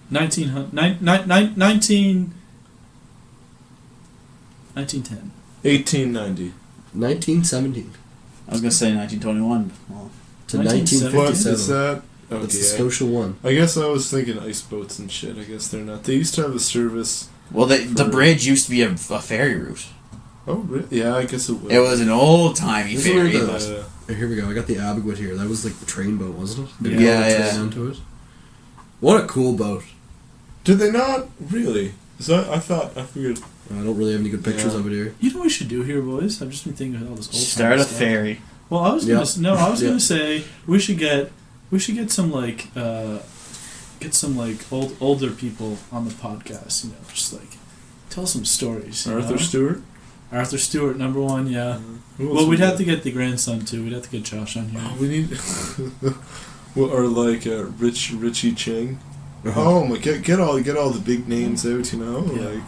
1910. 1890. 1917 I was gonna say 1921. Well, to 1957. What is 1957. that? That's the Okay. Scotia one. I guess I was thinking ice boats and shit. I guess they're not. They used to have a service. the bridge used to be a ferry route. Oh, really? Yeah, I guess it was. It was an old timey This is ferry. where the- but- Here we go. I got the Abbotswood here. That was like the train boat, wasn't it? Yeah, They yeah. train onto it. What a cool boat. Did they not really? I figured. I don't really have any good pictures Yeah. of it here. You know what we should do here, boys? I've just been thinking of all this old Start a stuff. ferry. Well, I was Yeah. gonna Yeah. say we should get some older people on the podcast. You know, just like tell some stories. you Arthur know? Stewart. Arthur Stewart, number one. Yeah. Who else Well, we we'd have got? to get the grandson too. We'd have to get Josh on here. Oh, we need. Well, or like Richie Ching. Uh-huh. Oh my! Get all the big names out. You know, Yeah. like.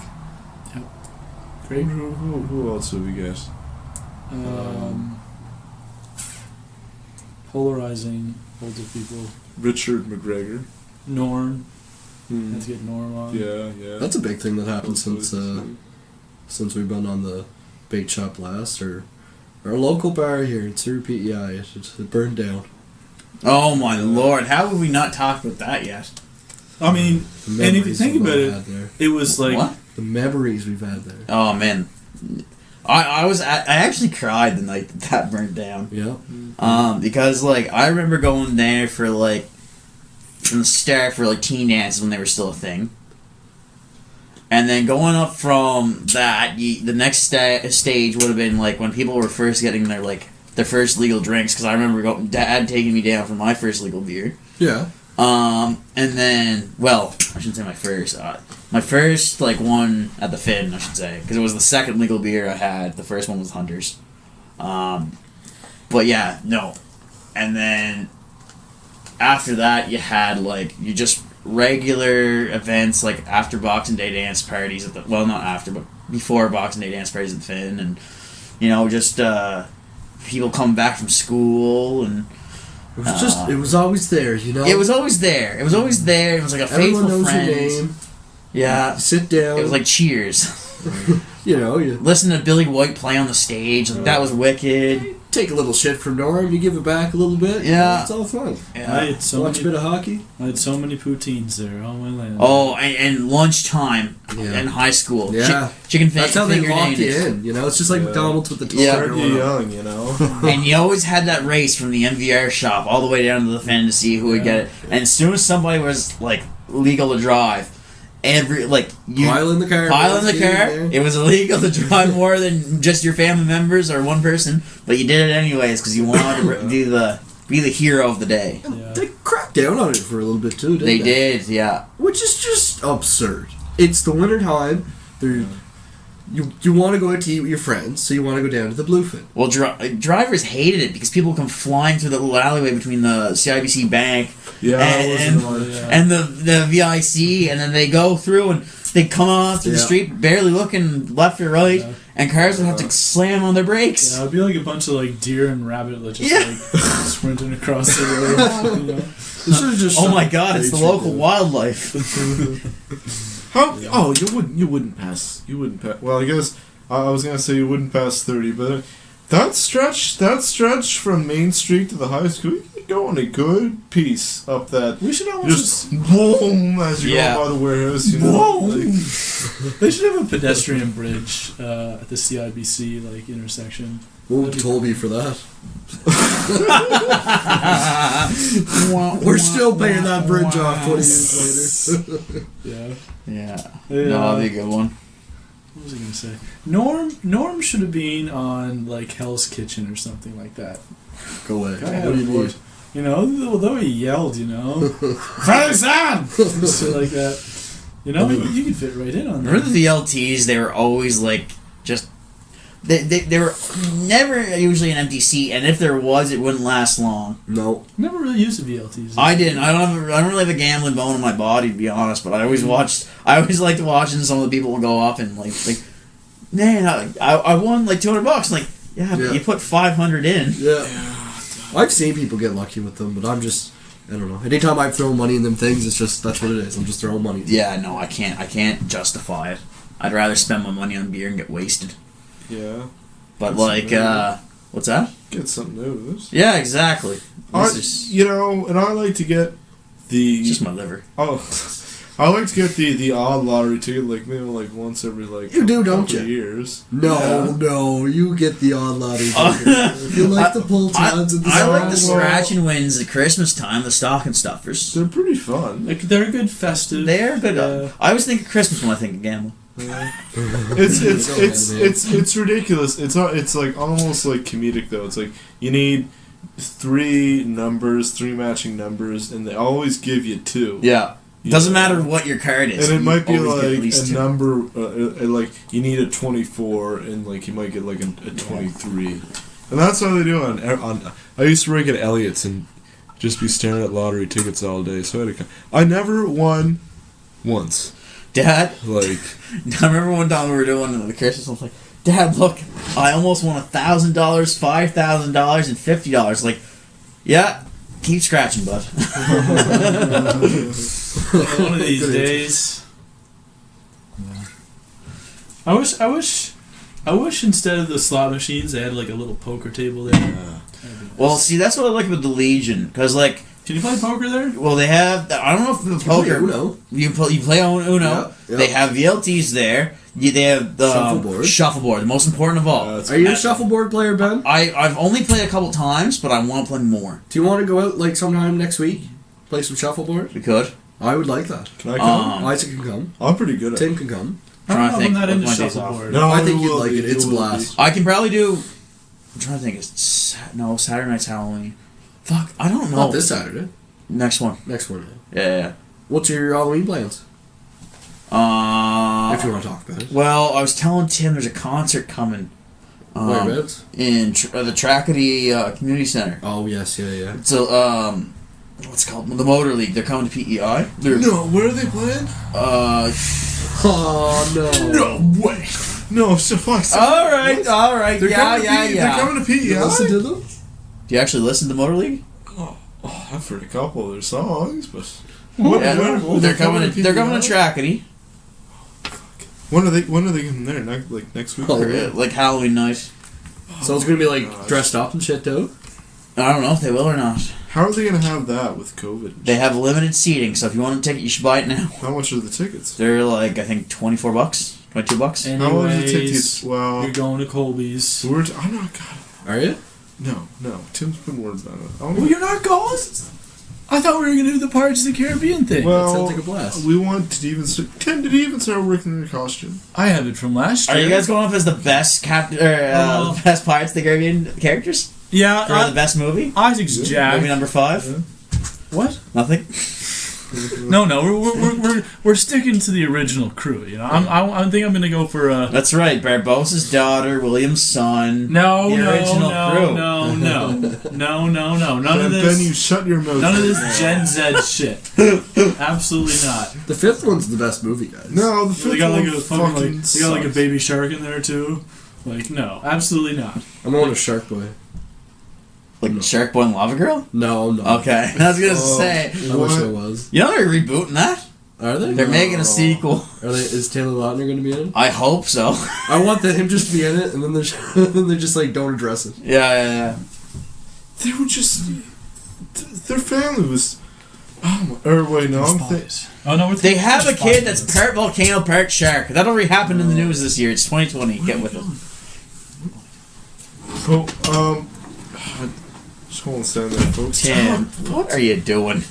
Great. Who else would we get? Polarizing older people. Richard McGregor. Norm. Hmm. Have to get Norm on. Yeah. That's a big thing that happened That's since we've been on the bait shop last. Or our local bar here in Surrey PEI, it burned down. Oh my lord! How have we not talked about that yet? I mean, The and if you memories think we've about it, had there. it was like What? The memories we've had there. Oh man, I actually cried the night that burned down. Yeah. Because like I remember going there for like from the start for like teen dances when they were still a thing, and then going up from that, the next stage would have been like when people were first getting their first legal drinks. Because I remember Dad taking me down for my first legal beer. Yeah. And then, well, I shouldn't say my first. My first, like, one at the Finn, I should say. Because it was the second legal beer I had. The first one was Hunter's. But yeah, no. And then, after that, you had, like, you just regular events, like, after Boxing Day dance parties at the... Well, not after, but before Boxing Day dance parties at the Finn. And, you know, just, people come back from school and... It was it was always there, you know? It was always there. It was always there. It was like a Everyone faithful knows friend. your name. Yeah. You sit down. It was like Cheers. you know, you Listen to Billy White play on the stage. Like, that was wicked. take a little shit from Norm, you give it back a little bit. Yeah. It's all fun. I Yeah. had so Watch a many. bit of hockey. I had so many poutines there. Oh my land. Oh, and lunchtime Yeah. in high school. Yeah. Chicken That's how they finger lock you nugget. in, you know? It's just like Yeah. McDonald's with the Yeah. toaster Start going you on. young, you know. And you always had that race from the MVR shop all the way down to the Finn to see who would get it. And as soon as somebody was like legal to drive, Pile in the car. Pile in the get car. there. It was illegal to drive more than just your family members or one person, but you did it anyways because you wanted to be the hero of the day. Yeah. They cracked down on it for a little bit too, didn't they? They did, yeah. Which is just absurd. It's the winter time. You want to go out to eat with your friends, so you want to go down to the Bluefin. Well, drivers hated it because people come flying through the little alleyway between the CIBC bank and the VIC, and then they go through and they come off to the street, barely looking left or right, and cars would have to slam on their brakes. Yeah, it'd be like a bunch of like deer and rabbit that just like sprinting across the road. You know? They should've just Oh my shot God! It's the local wildlife. How? Oh, you wouldn't pass. You wouldn't pass. Well, I guess I was gonna say you wouldn't pass 30, but that stretch from Main Street to the high school, you could go on a good piece up that. We should Just boom as you go by the warehouse. You know, like, they should have a pedestrian bridge at the CIBC like intersection. We'll toll me for that. We're still paying that bridge off 20 years later. Yeah. No, that'd be a good one. What was I gonna say? Norm should have been on like Hell's Kitchen or something like that. Go away. Go ahead, What do you boy. mean? You know, although he yelled, you know, Faizan, shit like that. You know, you could fit right in on that. Remember the VLTs? They were always like just. They were never usually an empty seat, and if there was, it wouldn't last long. No. Never really used the VLTs. I didn't. I don't really have a gambling bone in my body, to be honest. But I always liked watching some of the people go up and like man, I won like $200. Like but you put 500 in. Yeah. I've seen people get lucky with them, but I don't know. Anytime I've thrown money in them things, it's just that's what it is. I'm just throwing money. Yeah, no, I can't justify it. I'd rather spend my money on beer and get wasted. yeah. But like, what's that? Get something out of this. Yeah, exactly. You know, and I like to get the. It's just my liver. Oh, I like to get the odd lottery ticket, like maybe like once every like You do, don't couple you? years. No, you get the odd lottery ticket. You like the pull tabs and the I like the small- scratch and wins at Christmas time, the stocking stuffers. They're pretty fun. Like they're a good festive. They're good. I always think of Christmas when I think of gambling. It's ridiculous. It's like almost like comedic though. It's like you need three matching numbers, and they always give you two. Yeah. Doesn't matter what your card is. And it might be you always get at like least a two. number, like you need a 24, and like you might get like a 23, and that's how they do it on. I used to work at Elliott's and just be staring at lottery tickets all day. So I never won once. Dad, Like I remember one time we were doing the Christmas. I was like, Dad, look, I almost won $1,000, $5,000, and $50. Like, yeah, keep scratching, bud. One of these days. I wish instead of the slot machines they had like a little poker table there. That'd be nice. Well, see, that's what I like with the Legion, because like, Can you play poker there? well, they have. I don't know if the poker. Uno. You play on Uno. Yeah, yeah. They have VLTs there. They have the shuffleboard, the most important of all. Are you a shuffleboard player, Ben? I've only played a couple times, but I want to play more. Do you want to go out like sometime next week? Play some shuffleboard? We could. I would like that. Can I come? Isaac can come. I'm pretty good at it. Tim can come. I Trying to don't think know if I'm what that my into days off. shuffleboard. No, I think it you'd will like be, it. It's a will blast. I can probably do. I'm trying to think. Saturday night's Halloween. Fuck, I don't know. Not this Saturday. Next one. Next one. Yeah. What's your Halloween plans? If you want to talk about it. Well, I was telling Tim there's a concert coming. Whereabouts? In the Tracadie Community Center. Oh, yes, yeah. So, what's it called? The Motor League. They're coming to PEI. No, where are they playing? Oh, no. No way. No, so fuck. All right. They're coming to PEI. You listen to them? Do you actually listen to Motor League? Oh, I've heard a couple of their songs, but They're coming to Tracadie. When are they getting there? Next week? Oh, Like Halloween night. So it's going to be like dressed up and shit, though? I don't know if they will or not. How are they gonna have that with COVID? They have limited seating, so if you want a ticket, you should buy it now. How much are the tickets? They're like, I think, $24, $22. How long does it take to Anyways, get? Well, you're going to Colby's. I'm not. God. Are you? No. Tim's been worried about it. Well, you're not going. I thought we were gonna do the Pirates of the Caribbean thing. Well, sounds like a blast. We want to even Tim. Did you even start working in your costume? I have it from last Are year. you guys going up as the best the best Pirates of the Caribbean characters Yeah, for the best movie? Isaac's Jack. Movie number 5. What? Nothing. No, we're sticking to the original crew. You know, I think I'm gonna go for That's right. Barbossa's daughter, William's son. No, The no, original crew. no, no, no, no, no. None of Then this. you shut your mouth. None of this Gen Z shit. Absolutely not. The 5th one's the best movie, guys. No, the They fifth got like one a fucking fucking they got like a sucks. baby shark in there too. Like no, absolutely not. I'm on a Shark Boy. Like Shark Boy and Lava Girl? No, I'm not. Okay. I was going to say. I wish I was. You know they're rebooting that? Are they? They're making a sequel. Is Taylor Lautner going to be in it? I hope so. I want him just to be in it, and then they're just like, don't address it. Yeah. They were just. Their family was. Oh my. Or wait, no, I'm thinking. Oh no, They have a kid that's part volcano, part shark. That already happened in the news this year. It's 2020. Get with it. Oh, just hold on stand there, folks. Tim, what are you doing?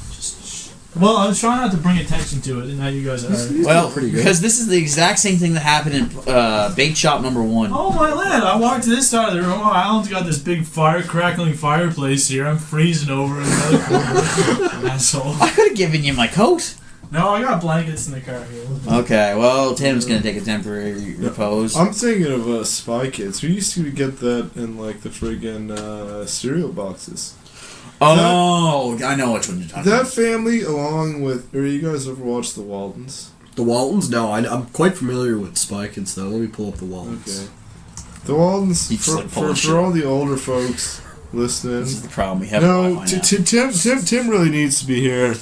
Well, I was trying not to bring attention to it, and now you guys are. Well, pretty good. because this is the exact same thing that happened in Bait Shop number 1. Oh my land! I walked to this side of the room. Oh, Alan's got this big crackling fireplace here. I'm freezing over in another corner. Asshole. I could have given you my coat. No, I got blankets in the car here. Okay, well, Tim's going to take a temporary repose. I'm thinking of Spy Kids. We used to get that in like the friggin' cereal boxes. Oh, I know which one you're talking That about. family, along with. Or you guys ever watched The Waltons? The Waltons? No, I'm quite familiar with Spy Kids, though. Let me pull up the Waltons. Okay. The Waltons, You just like full of shit. for all the older folks listening. This is the problem. We have No, Wi-Fi now. Tim really needs to be here.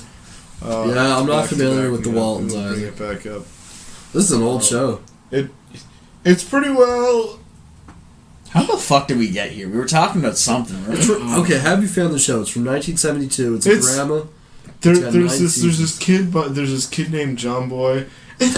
Yeah, I'm not back to familiar back, with the you know, Waltons we'll bring either. it back up. This is an old show. It's pretty well. How the fuck did we get here? We were talking about something, right? Okay, have you found the show? It's from 1972. It's a It's- drama. There's got this kid, but there's this kid named John Boy. And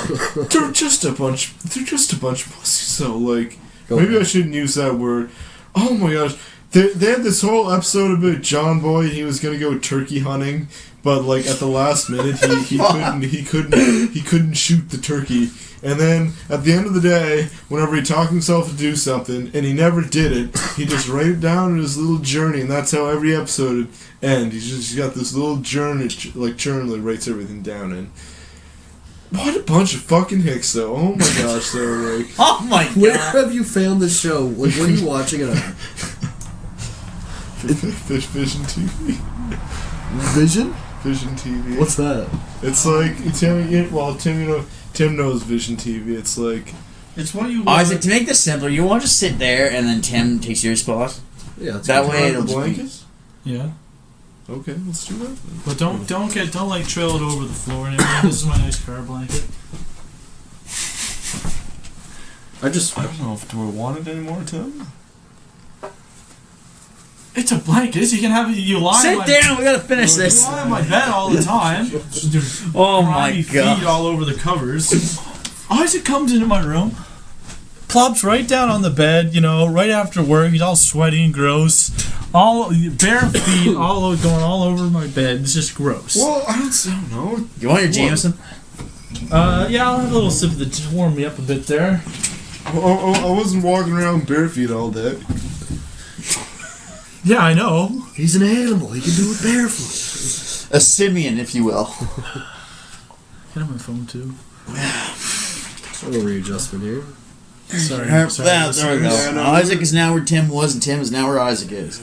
they're just a bunch. They're just a bunch of pussies. So like, maybe I shouldn't use that word. Oh my gosh, they had this whole episode about John Boy. He was gonna go turkey hunting, but like at the last minute he couldn't shoot the turkey. And then at the end of the day, whenever he talked himself to do something and he never did it, he just wrote it down in his little journey, and that's how every episode would end. He's got this little journal that he writes everything down in. What a bunch of fucking hicks, though. Oh my gosh, they're like. Oh my Where god. have you found this show? Like, what are you watching it on? Vision TV. Vision? Vision TV. What's that? It's like Tim knows Vision TV. It's like It's what you. Isaac, to make this simpler, you want to just sit there and then Tim takes your spot? Yeah, it's That good. way the it'll just be... blankets. Yeah, Okay, let's do that. Then. but don't like trail it over the floor and everything. This is my nice car blanket. I just I don't know if do I want it anymore, Tim. It's a blanket. You can have it. You lie. Sit on my, down, we gotta finish You this. lie on my bed all the time. Oh my Grimy feet god. all over the covers. Isaac comes into my room, plops right down on the bed. You know, right after work, he's all sweaty and gross. All bare feet, going all over my bed. It's just gross. Well, I don't know. You want your Jameson? Yeah, I'll have a little sip of the to warm me up a bit there. I wasn't walking around bare feet all day. Yeah, I know. he's an animal. He can do it barefoot. A simian, if you will. Can I have my phone too? A little readjustment here. Sorry. There we listeners. go. Yeah, no, Isaac is now where Tim was, and Tim is now where Isaac is.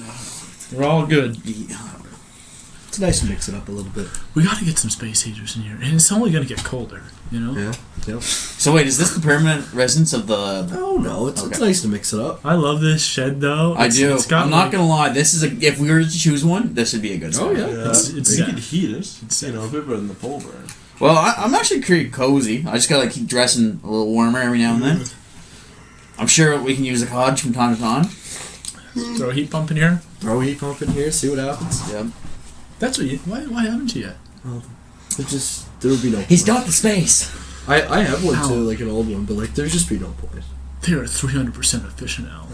We're all good. It's nice to mix it up a little bit. We got to get some space heaters in here, and it's only gonna get colder. You know. Yeah. Yep. So wait, is this the permanent residence of the... Oh no, it's Okay. nice to mix it up. I love this shed though. I do. It's got I'm not gonna lie. This is if we were to choose one, this would be a good spot. Oh, yeah. It's you could heat it. You know, a bit better than the pole barn. Well, I'm actually pretty cozy. I just gotta keep dressing a little warmer every now and then. I'm sure we can use a cottage from time to time. throw a heat pump in here. Throw a heat pump in here, see what happens. Yep. That's what you. Why haven't you yet? There would be no. He's point. got the space. I have one Ow. too, like an old one, but like there's just be no point. They are 300% efficient now.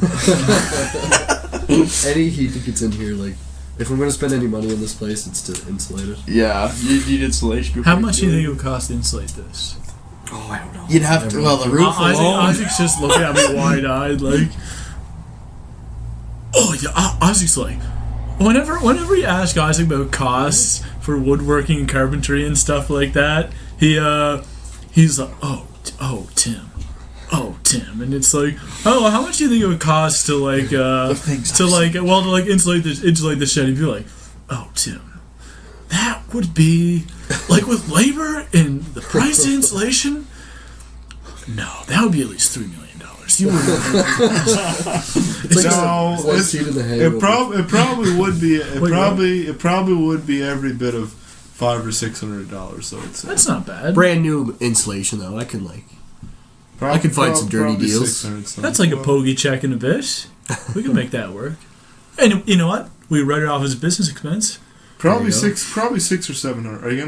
Any heat that gets in here, like If I'm gonna spend any money in this place, it's to insulate it. Yeah, you need insulation. How much do you think it would cost to insulate this? Oh, I don't know. You'd have to. Well, the roof alone. Isaac's just looking at me wide-eyed, like. Oh yeah, Isaac's like. Whenever you ask Isaac about costs for woodworking and carpentry and stuff like that, he's like, Tim, and it's like, how much do you think it would cost to like insulate the shed? He'd be like, oh, Tim, that would be like with labor and the price of insulation. No, that would be at least $3 million. You wouldn't. It probably would be. It probably would be every bit of $500 or $600. So it's that's not bad. Brand new insulation though. I can find some dirty deals. That's like a pogey check in a bit. We can make that work. And you know what? We write it off as a business expense. Probably $600 or $700. Are you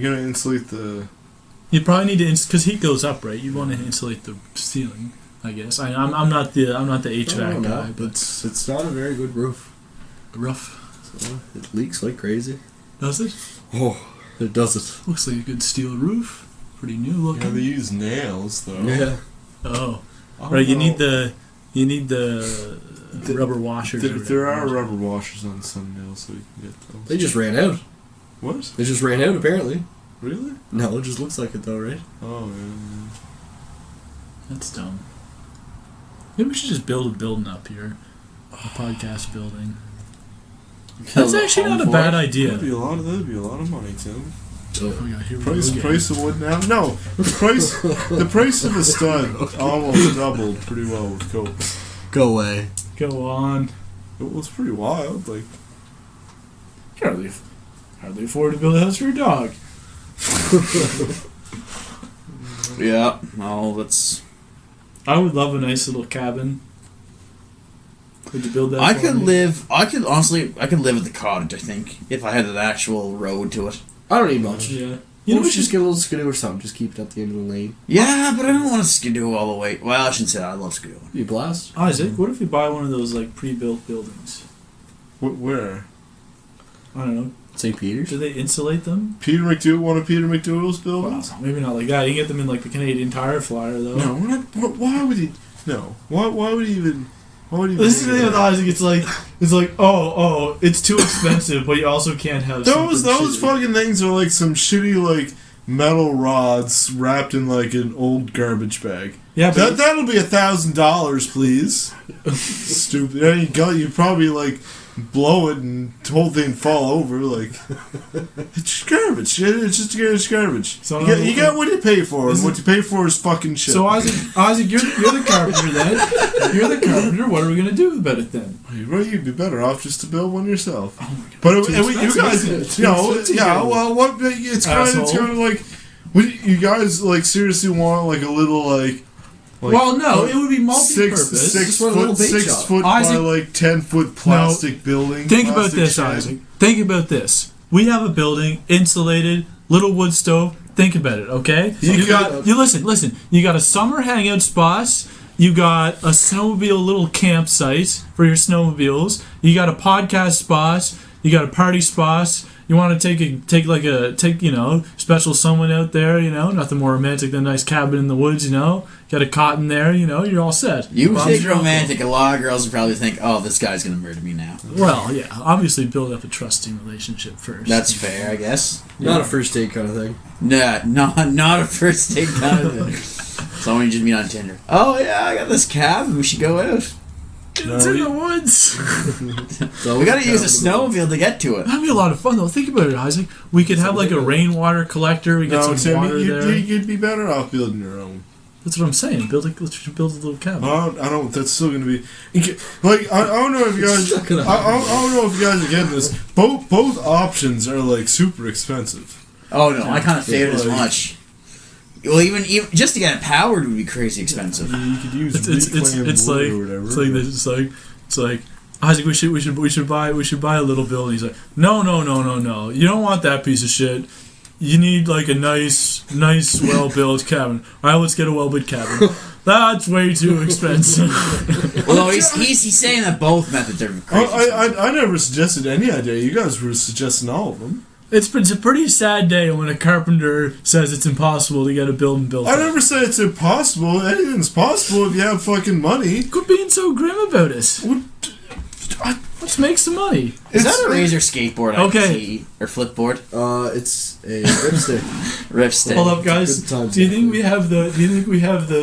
gonna insulate the? You probably need to because heat goes up, right? You want to insulate the ceiling. I guess I'm not the HVAC guy, but it's not a very good roof. Rough. So it leaks like crazy. Does it? Oh, it does it. Looks like a good steel roof. Pretty new looking. Yeah, they use nails though. Yeah. Oh, right. You need the rubber washers. There are rubber washers on some nails, so you can get those. They just ran out. What? They just ran out apparently. Really? No, it just looks like it though, right? Oh yeah. That's dumb. Maybe we should just build a building up here. A podcast building. That's actually not a bad idea. That'd be a lot of money, Tim. Oh, yeah, here we go. Price of wood now? No, the price of a stud almost doubled pretty well with COVID. Go away. Go on. It was pretty wild. Like, Hardly afford to build a house for your dog. Yeah. Well, that's. I would love a nice little cabin. Could you build that? I could live at the cottage. I think if I had an actual road to it. I don't need much. Yeah. You know, we should just get a little skidoo or something. Just keep it at the end of the lane. Yeah, but I don't want to skidoo all the way. Well, I shouldn't say that. I love skidoo. You blast. Isaac, what if we buy one of those like pre-built buildings? where? I don't know. St. Peter's. Do they insulate them? One of Peter McDougal's buildings? Well, maybe not like that. You can get them in like the Canadian Tire Flyer though. No, we're not. Why would he? No. Why would he even? This is the thing with Isaac. It's like it's too expensive, but you also can't have those shitty. fucking things are like some shitty like metal rods wrapped in like an old garbage bag. Yeah, but that'll be $1,000, please. Stupid. And you probably like blow it and the whole thing fall over. Like it's just garbage. It's just garbage. So you get what you pay for, and what you pay for is fucking shit. So Isaac, you're the carpenter then. You're the carpenter. What are we gonna do about it then? Well, you'd be better off just to build one yourself. Oh my God. But you guys, well, what? It's kind of like, you guys like seriously want like a little like. Well, no, it would be multi-purpose. Six foot Isaac, by like 10-foot plastic building. Think about this, Isaac. Think about this. We have a building, insulated, little wood stove. Think about it, okay? You listen. You got a summer hangout spot. You got a snowmobile little campsite for your snowmobiles. You got a podcast spot. You got a party spot. You want to take special someone out there, nothing more romantic than a nice cabin in the woods, Got a cot in there, you're all set. You think romantic, a lot of girls would probably think, oh, this guy's going to murder me now. Well, yeah, obviously build up a trusting relationship first. That's fair, I guess. Not a first date kind of thing. Nah, not a first date kind of thing. Someone you just meet on Tinder. Oh, yeah, I got this cabin, we should go out. It's in the woods. We gotta use a snowmobile to get to it. That'd be a lot of fun, though. Think about it, Isaac. We could have like a rainwater collector. We get some water there. You'd be better off building your own. That's what I'm saying. Let's build a little cabin. I don't. That's still going to be like. I don't know if you guys. I don't know if you guys are getting this. Both options are like super expensive. Oh no, I kind of favored as much. Well, even just to get it powered would be crazy expensive. You could use it's wood like or whatever. It's like this. It's like Isaac. We should buy a little building. He's like, no. You don't want that piece of shit. You need like a nice, well built cabin. All right, let's get a well built cabin. That's way too expensive. Well, no, he's saying that both methods are crazy. I never suggested any idea. You guys were suggesting all of them. It's a pretty sad day when a carpenter says it's impossible to get a building built. I never said it's impossible. Anything's possible if you have fucking money. Quit being so grim about it. Let's make some money. Is that a Razor skateboard? I Okay. can see, or flipboard? It's a ripstick. Ripstick. Hold up, guys. Good times, Do you think man. we have the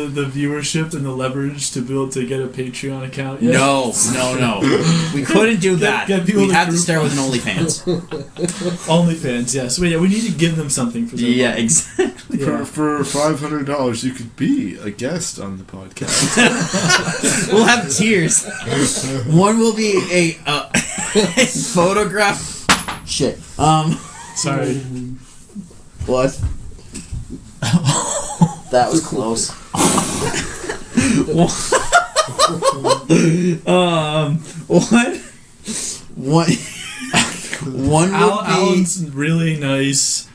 the viewership and the leverage to be able to get a Patreon account? Yet? No. We couldn't do that. get people We to have to group- start with an OnlyFans. OnlyFans, yes. Well, yeah, we need to give them something for their Yeah, exactly. Yeah. For $500, you could be a guest on the podcast. We'll have tiers. One will be a photograph. Shit. Sorry. What? That was close. What? One would be. Alan's really nice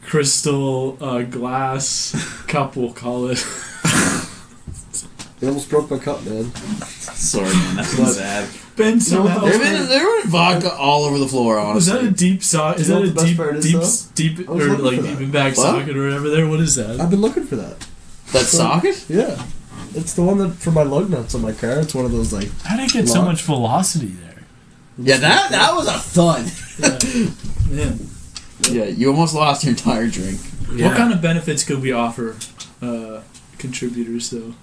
crystal glass cup, we'll call it. It almost broke my cup, man. Sorry, man. That's sad. Ben somehow. There were vodka all over the floor. Was Honestly. that a deep sock? Is You know that a what the best deep, part is, deep, I was or looking like for deep that. in back What? socket or whatever? There. What is that? I've been looking for that. That socket? Yeah. It's the one that for my lug nuts on my car. It's one of those like. How did it get so Lock. much velocity there? Yeah, that was a thud. Yeah. Yeah, you almost lost your entire drink. What kind of benefits could we offer contributors though?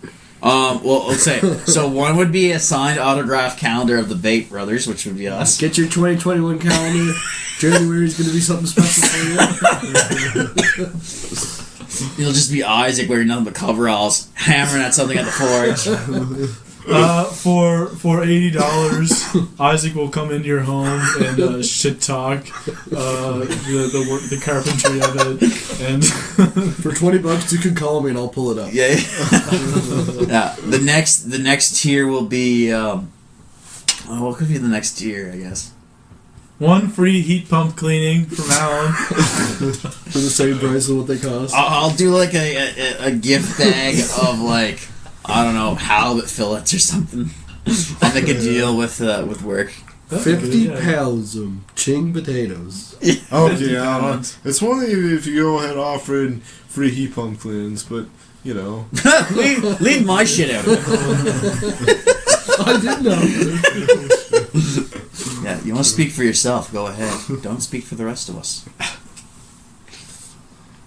Well, let's say so. One would be a signed autograph calendar of the Bate Brothers, which would be us. Get your 2021 calendar. January's gonna be something special for you. It'll just be Isaac wearing nothing but coveralls, hammering at something at the forge. For $80, Isaac will come into your home and shit talk the carpentry of it, and For $20, you can call me and I'll pull it up. Yeah. Yeah. The next tier will be. What could be the next tier? I guess. one free heat pump cleaning from Alan. For the same price of what they cost. I'll do like a gift bag of like I don't know halibut fillets or something. I'll make a deal with work. 50 pounds of ching potatoes. Okay, Alan. It's one thing if you go ahead offering free heat pump cleanings, but, you know. leave my shit out of it. I did know. Yeah, you want to speak for yourself? Go ahead. Don't speak for the rest of us.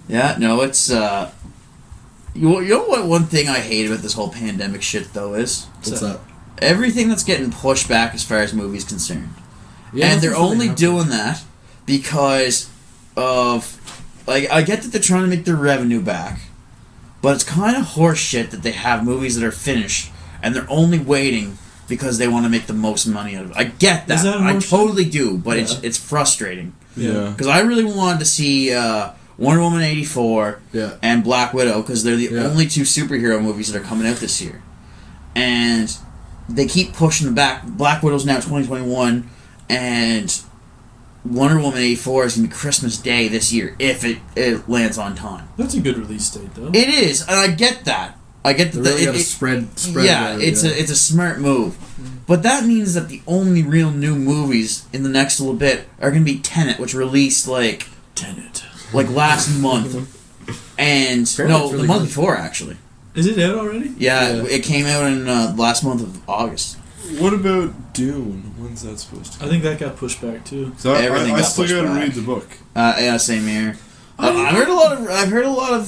Yeah, no, it's you know what? One thing I hate about this whole pandemic shit though is What's that? everything that's getting pushed back as far as movies concerned, Yeah, and they're that's what only they have. doing that because of like I get that they're trying to make their revenue back, but it's kind of horse shit that they have movies that are finished and they're only waiting because they want to make the most money out of it. I get that. Is that I horse totally do, but Yeah. it's frustrating Yeah. because I really wanted to see Wonder Woman 84 Yeah. and Black Widow because they're the Yeah. only two superhero movies that are coming out this year, and they keep pushing them back. Black Widow's now 2021, and Wonder Woman 84 is gonna be Christmas Day this year if it lands on time. That's a good release date, though. It is, and I get that. I get They that. really it- gotta it- spread yeah, it out, it's a smart move, but that means that the only real new movies in the next little bit are gonna be Tenet, which released like Tenet. last month, and Apparently no, it's really the month good. before actually. Is it out already? Yeah, Yeah. it came out in last month of August. What about Dune? When's that supposed to I think that got pushed back too. So Everything I got still pushed gotta back. read the book. Yeah, same here. I've heard a lot of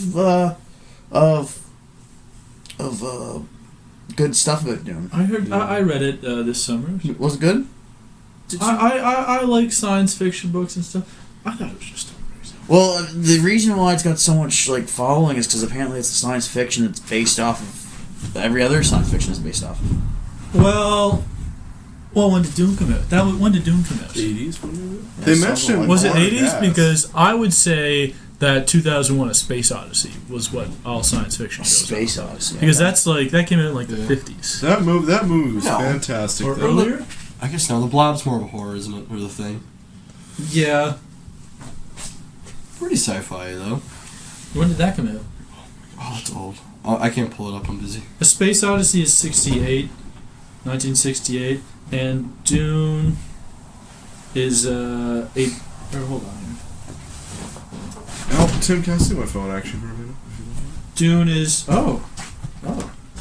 good stuff about Dune. I heard. I read it this summer. Was it good? I like science fiction books and stuff. I thought it was just amazing. Well, the reason why it's got so much like following is because apparently it's a science fiction that's based off of every other science fiction is based off of. Well, when did Doom come out? When did Doom come out? 80s? Yeah, They something mentioned like Was that. it Or 80s? gas. Because I would say that 2001: A Space Odyssey was what all science fiction goes Space off of. Odyssey? Because that came out in like the Yeah. 50s. That movie was No. fantastic. Or though. earlier? I guess no. The Blob's more of a horror, isn't it? Or the Thing. Yeah. Pretty sci-fi though. When did that come out? Oh, it's old. I can't pull it up. I'm busy. A Space Odyssey is 1968, and Dune is 8. Or hold on here. Oh, Tim, can I see my phone actually for a minute? Dune is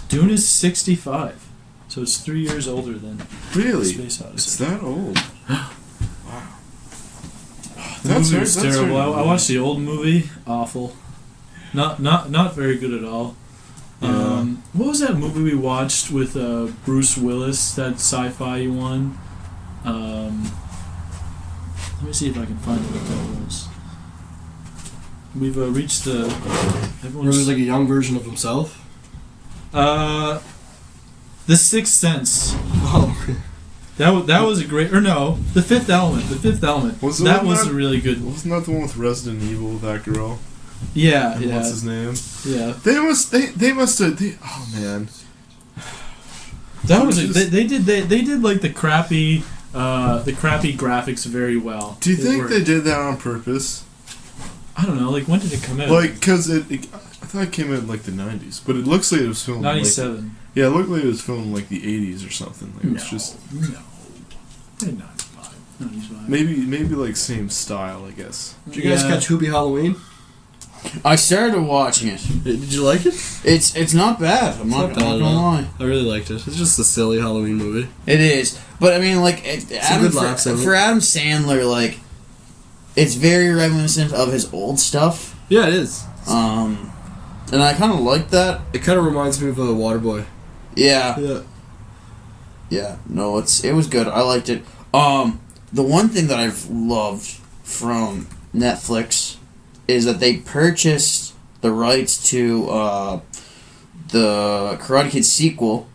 Dune is 65, so it's 3 years older than Really? Space Odyssey. It's that old. Wow. The movie was terrible. I watched the old movie. Awful. Not very good at all. Yeah. What was that movie we watched with Bruce Willis? That sci-fi one. Let me see if I can find what that was. We've reached the. Where was like a young version of himself. The Sixth Sense. Oh. That was a great. Or no, The Fifth Element. The Fifth Element. Wasn't was a really good. Wasn't that the one with Resident Evil? That girl. Yeah, And yeah. What's his name? Yeah. They must have. Oh man. That was they did like the crappy graphics very well. Do you It think worked. they did that on purpose? I don't know. Like when did it come out? Like, cause I thought it came out in like the 90s, but it looks like it was filmed. 97. Like, yeah, it looked like it was filmed in like the 80s or something. Like, it was just No. 95. 95. maybe like same style, I guess. Did you guys catch Hoobie Halloween? I started watching it. Did you like it? It's not bad. I'm not not bad at gonna all. lie. I really liked it. It's just a silly Halloween movie. It is, but I mean, like good laughs in it. for Adam Sandler, like it's very reminiscent of his old stuff. Yeah, it is. And I kind of like that. It kind of reminds me of Waterboy. Yeah, Yeah. yeah. No, it was good. I liked it. The one thing that I've loved from Netflix is that they purchased the rights to the Karate Kid sequel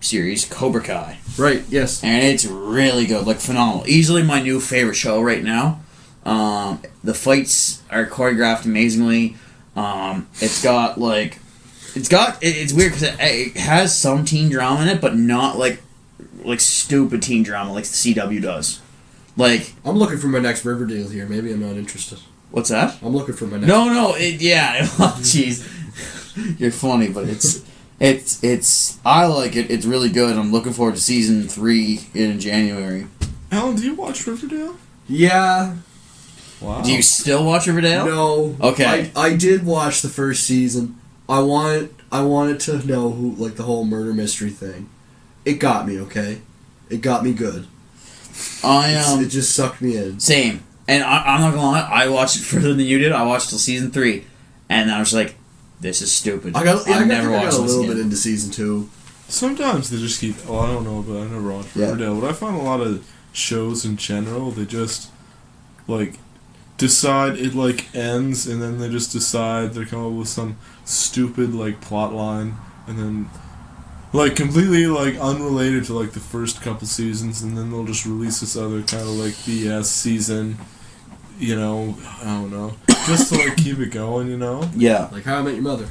series, Cobra Kai. Right. Yes. And it's really good, like phenomenal. Easily my new favorite show right now. The fights are choreographed amazingly. It's weird because it has some teen drama in it, but not like stupid teen drama like the CW does. Like, I'm looking for my next Riverdale here. Maybe I'm not interested. what's that? I'm looking for my next. No, yeah. Oh, jeez, you're funny, but it's I like it. It's really good. I'm looking forward to season 3 in January. Alan, do you watch Riverdale? Yeah. Wow. Do you still watch Riverdale? No. Okay. I did watch the first season. I wanted to know who, like, the whole murder mystery thing. It got me, okay? It got me good. It just sucked me in. Same. And I'm not gonna lie, I watched it further than you did. I watched till season 3, and I was like, "This is stupid." I got a this little again. bit into season 2. Sometimes they just keep. Well, I don't know, but I never watched Yeah. Riverdale. But I find a lot of shows in general, they just like decide it like ends, and then they just decide they come up with some stupid like plot line, and then like completely like unrelated to like the first couple seasons, and then they'll just release this other kind of like BS season. You know, I don't know, just to like keep it going. You know. Yeah. Like How I Met Your Mother.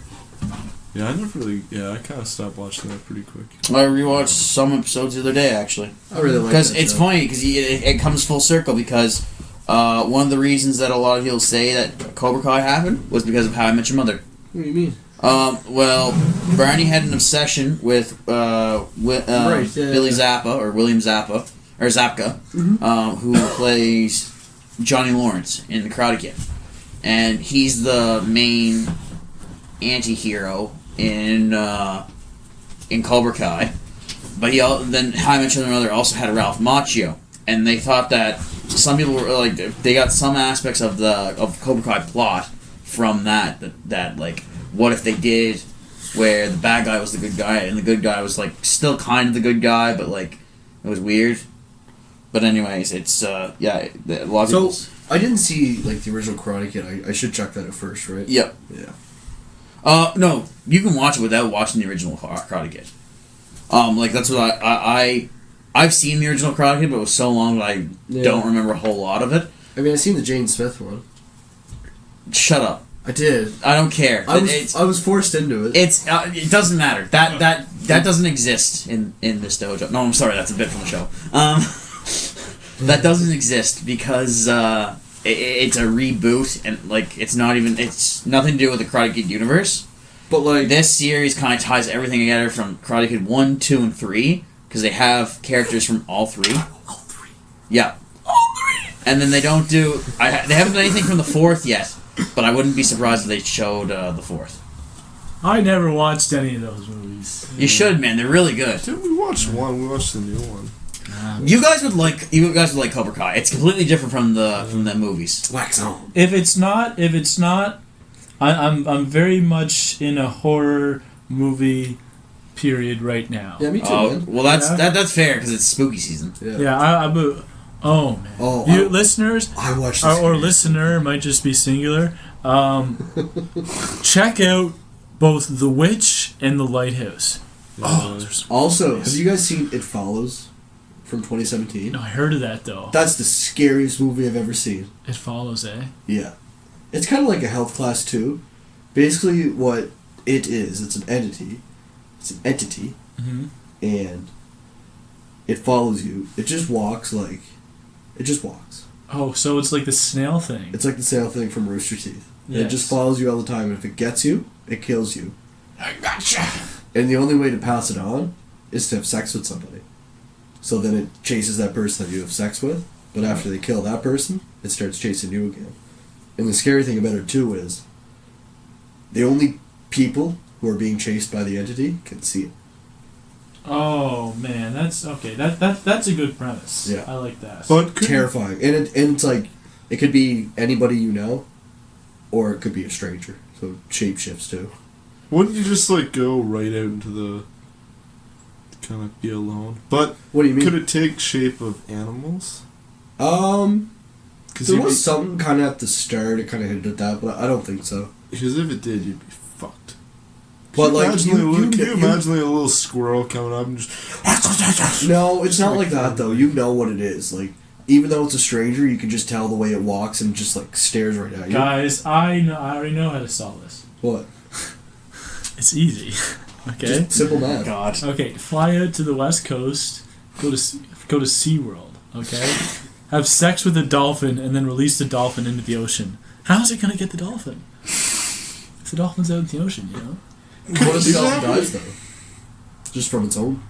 Yeah, I never really. Yeah, I kind of stopped watching that pretty quick. I rewatched some episodes the other day actually. I really like Because that it's show. funny because it comes full circle because one of the reasons that a lot of people say that Cobra Kai happened was because of How I Met Your Mother. What do you mean? Well, Barney had an obsession with Billy Zappa or William Zappa or Zapka, who plays Johnny Lawrence in The Karate Kid, and he's the main anti-hero in Cobra Kai. But then How I Met Your Mother also had Ralph Macchio, and they thought that some people were like they got some aspects of Cobra Kai plot from that like what if they did where the bad guy was the good guy and the good guy was like still kind of the good guy but like it was weird. But anyways, it's a lot of people. I didn't see like the original Karate Kid. I should check that out first, right? Yep. Yeah. No, you can watch it without watching the original Karate Kid. Like that's what I've seen the original Karate Kid, but it was so long that I don't remember a whole lot of it. I mean, I seen the Jane Smith one. Shut up. I did. I don't care. I was forced into it. It doesn't matter. That doesn't exist in this dojo. No, I'm sorry. That's a bit from the show. That doesn't exist because it's a reboot and like it's nothing to do with the Karate Kid universe. But like this series kind of ties everything together from Karate Kid 1, 2, and 3 because they have characters from all three. all three. Yeah. And then they don't do. They haven't done anything from the fourth yet, but I wouldn't be surprised if they showed the fourth. I never watched any of those movies. You should, man. They're really good. Dude, we watched one. We watched the new one. You guys would like. You guys would like Cobra Kai. It's completely different from the movies. Wax on. If it's not, I'm very much in a horror movie period right now. Yeah, me too, man. Well, that's fair because it's spooky season. Yeah, I'm. Oh man! Oh, you listeners, I watched or listener might just be singular. Check out both The Witch and The Lighthouse. Also, have you guys seen It Follows from 2017? No, I heard of that though. That's the scariest movie I've ever seen. It Follows, eh? Yeah. It's kind of like a health class too. Basically, what it is, it's an entity. Mm-hmm. And it follows you. It just walks. Oh, so it's like the snail thing. It's like the same thing from Rooster Teeth. Yes. It just follows you all the time, and if it gets you, it kills you. I gotcha. And the only way to pass it on is to have sex with somebody. So then it chases that person that you have sex with, but after they kill that person, it starts chasing you again. And the scary thing about it too is the only people who are being chased by the entity can see it. Oh man, that's okay. That's a good premise. Yeah. I like that. But Terrifying. And it's like, it could be anybody you know, or it could be a stranger. So it shapeshifts too. wouldn't you just like go right out into the kind of be alone? But What do you mean? could it take shape of animals? There was something kind of at the start. It kind of hinted at that, but I don't think so. Because if it did, you'd be fucked. But Can like, you imagine like a little squirrel coming up and just... No, it's not like that though. You know what it is. Like, even though it's a stranger, you can just tell the way it walks and just like stares right at you. Guys, I already know how to solve this. What? It's easy. Okay. Just simple math. God. Okay, fly out to the west coast, go to SeaWorld, okay? Have sex with a dolphin and then release the dolphin into the ocean. How's it gonna get the dolphin? If the dolphin's out in the ocean, you know? What if the dolphin dies though? Just from its own.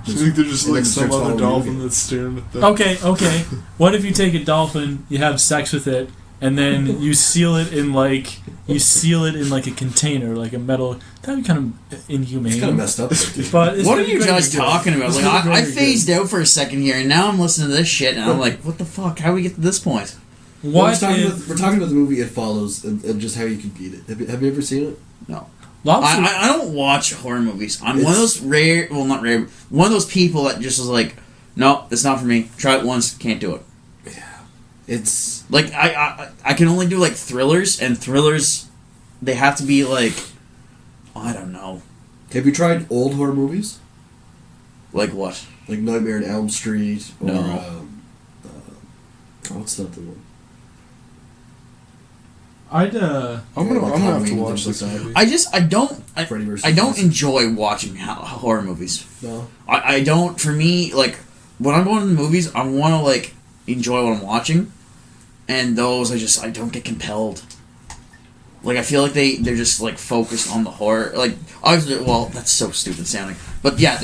Do you think they're just And like then some starts other following you dolphin again. that's staring at them? Okay. What if you take a dolphin, you have sex with it, and then you seal it in like a container, like a metal? That'd be kind of inhumane. It's kind of messed up. Though, dude. But it's What are gonna you be guys very good. talking about? It's Like, gonna be I very phased out for a second here, and now I'm listening to this shit, and I'm like, what the fuck? How do we get to this point? good. Well, What we're talking about the movie It Follows and just how you can beat it. Have you ever seen it? No. Lobster? I don't watch horror movies. I'm one of those rare, well, not rare, one of those people that just is like, no, it's not for me. Try it once, can't do it. It's Like, I can only do, like, thrillers, and thrillers, they have to be, like, I don't know. Have you tried old horror movies? Like what? Like Nightmare on Elm Street or No. what's the other one? I'd I'm gonna Like have to Halloween, watch things this like that. movie. Freddy versus I don't Jason. enjoy watching horror movies. No. I don't, for me, like, when I'm going to the movies, I want to, like, enjoy what I'm watching, and those, I don't get compelled. Like, I feel like they're just, like, focused on the horror. Like, obviously, well, that's so stupid sounding. But, yeah,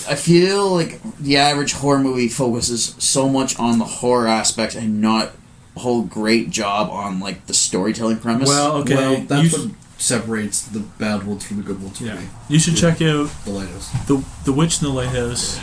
I feel like the average horror movie focuses so much on the horror aspect and not a whole great job on, like, the storytelling premise. Well, okay. Well, that's you what separates the bad ones from the good ones for yeah. me. You should check out The Lighthouse. the Witch in the Lighthouse.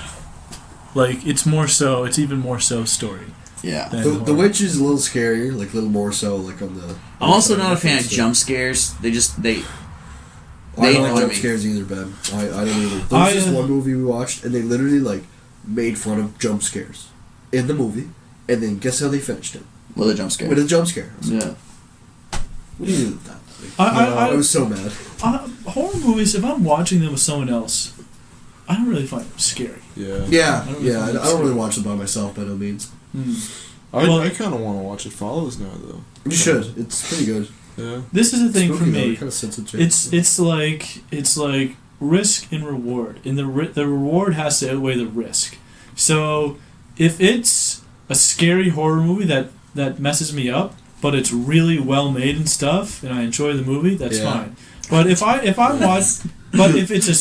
Like it's even more so story. yeah. Than The horror. Witch is a little scarier, like a little more so, like on the. I'm also not a fan of They jump scares. They I They don't annoy like jump me. scares either, Ben. I don't either. There was this one movie we watched, and they literally like made fun of jump scares in the movie, and then guess how they finished it With a jump scare. with a jump scare. Yeah. What do you do with that? I I was so mad. horror movies. If I'm watching them with someone else, I don't really find them scary. Yeah. Yeah, I don't really yeah. find I it don't really scary. watch them by myself by no means. Well- I kind of want to watch It Follows now, though. You should. It's pretty good. Yeah. This is the thing Spooky, for though. me. It kind of sits with you. It's like risk and reward, and the reward has to outweigh the risk. So if it's a scary horror movie that messes me up, but it's really well made and stuff, and I enjoy the movie, that's fine. But if I watch, but if it's a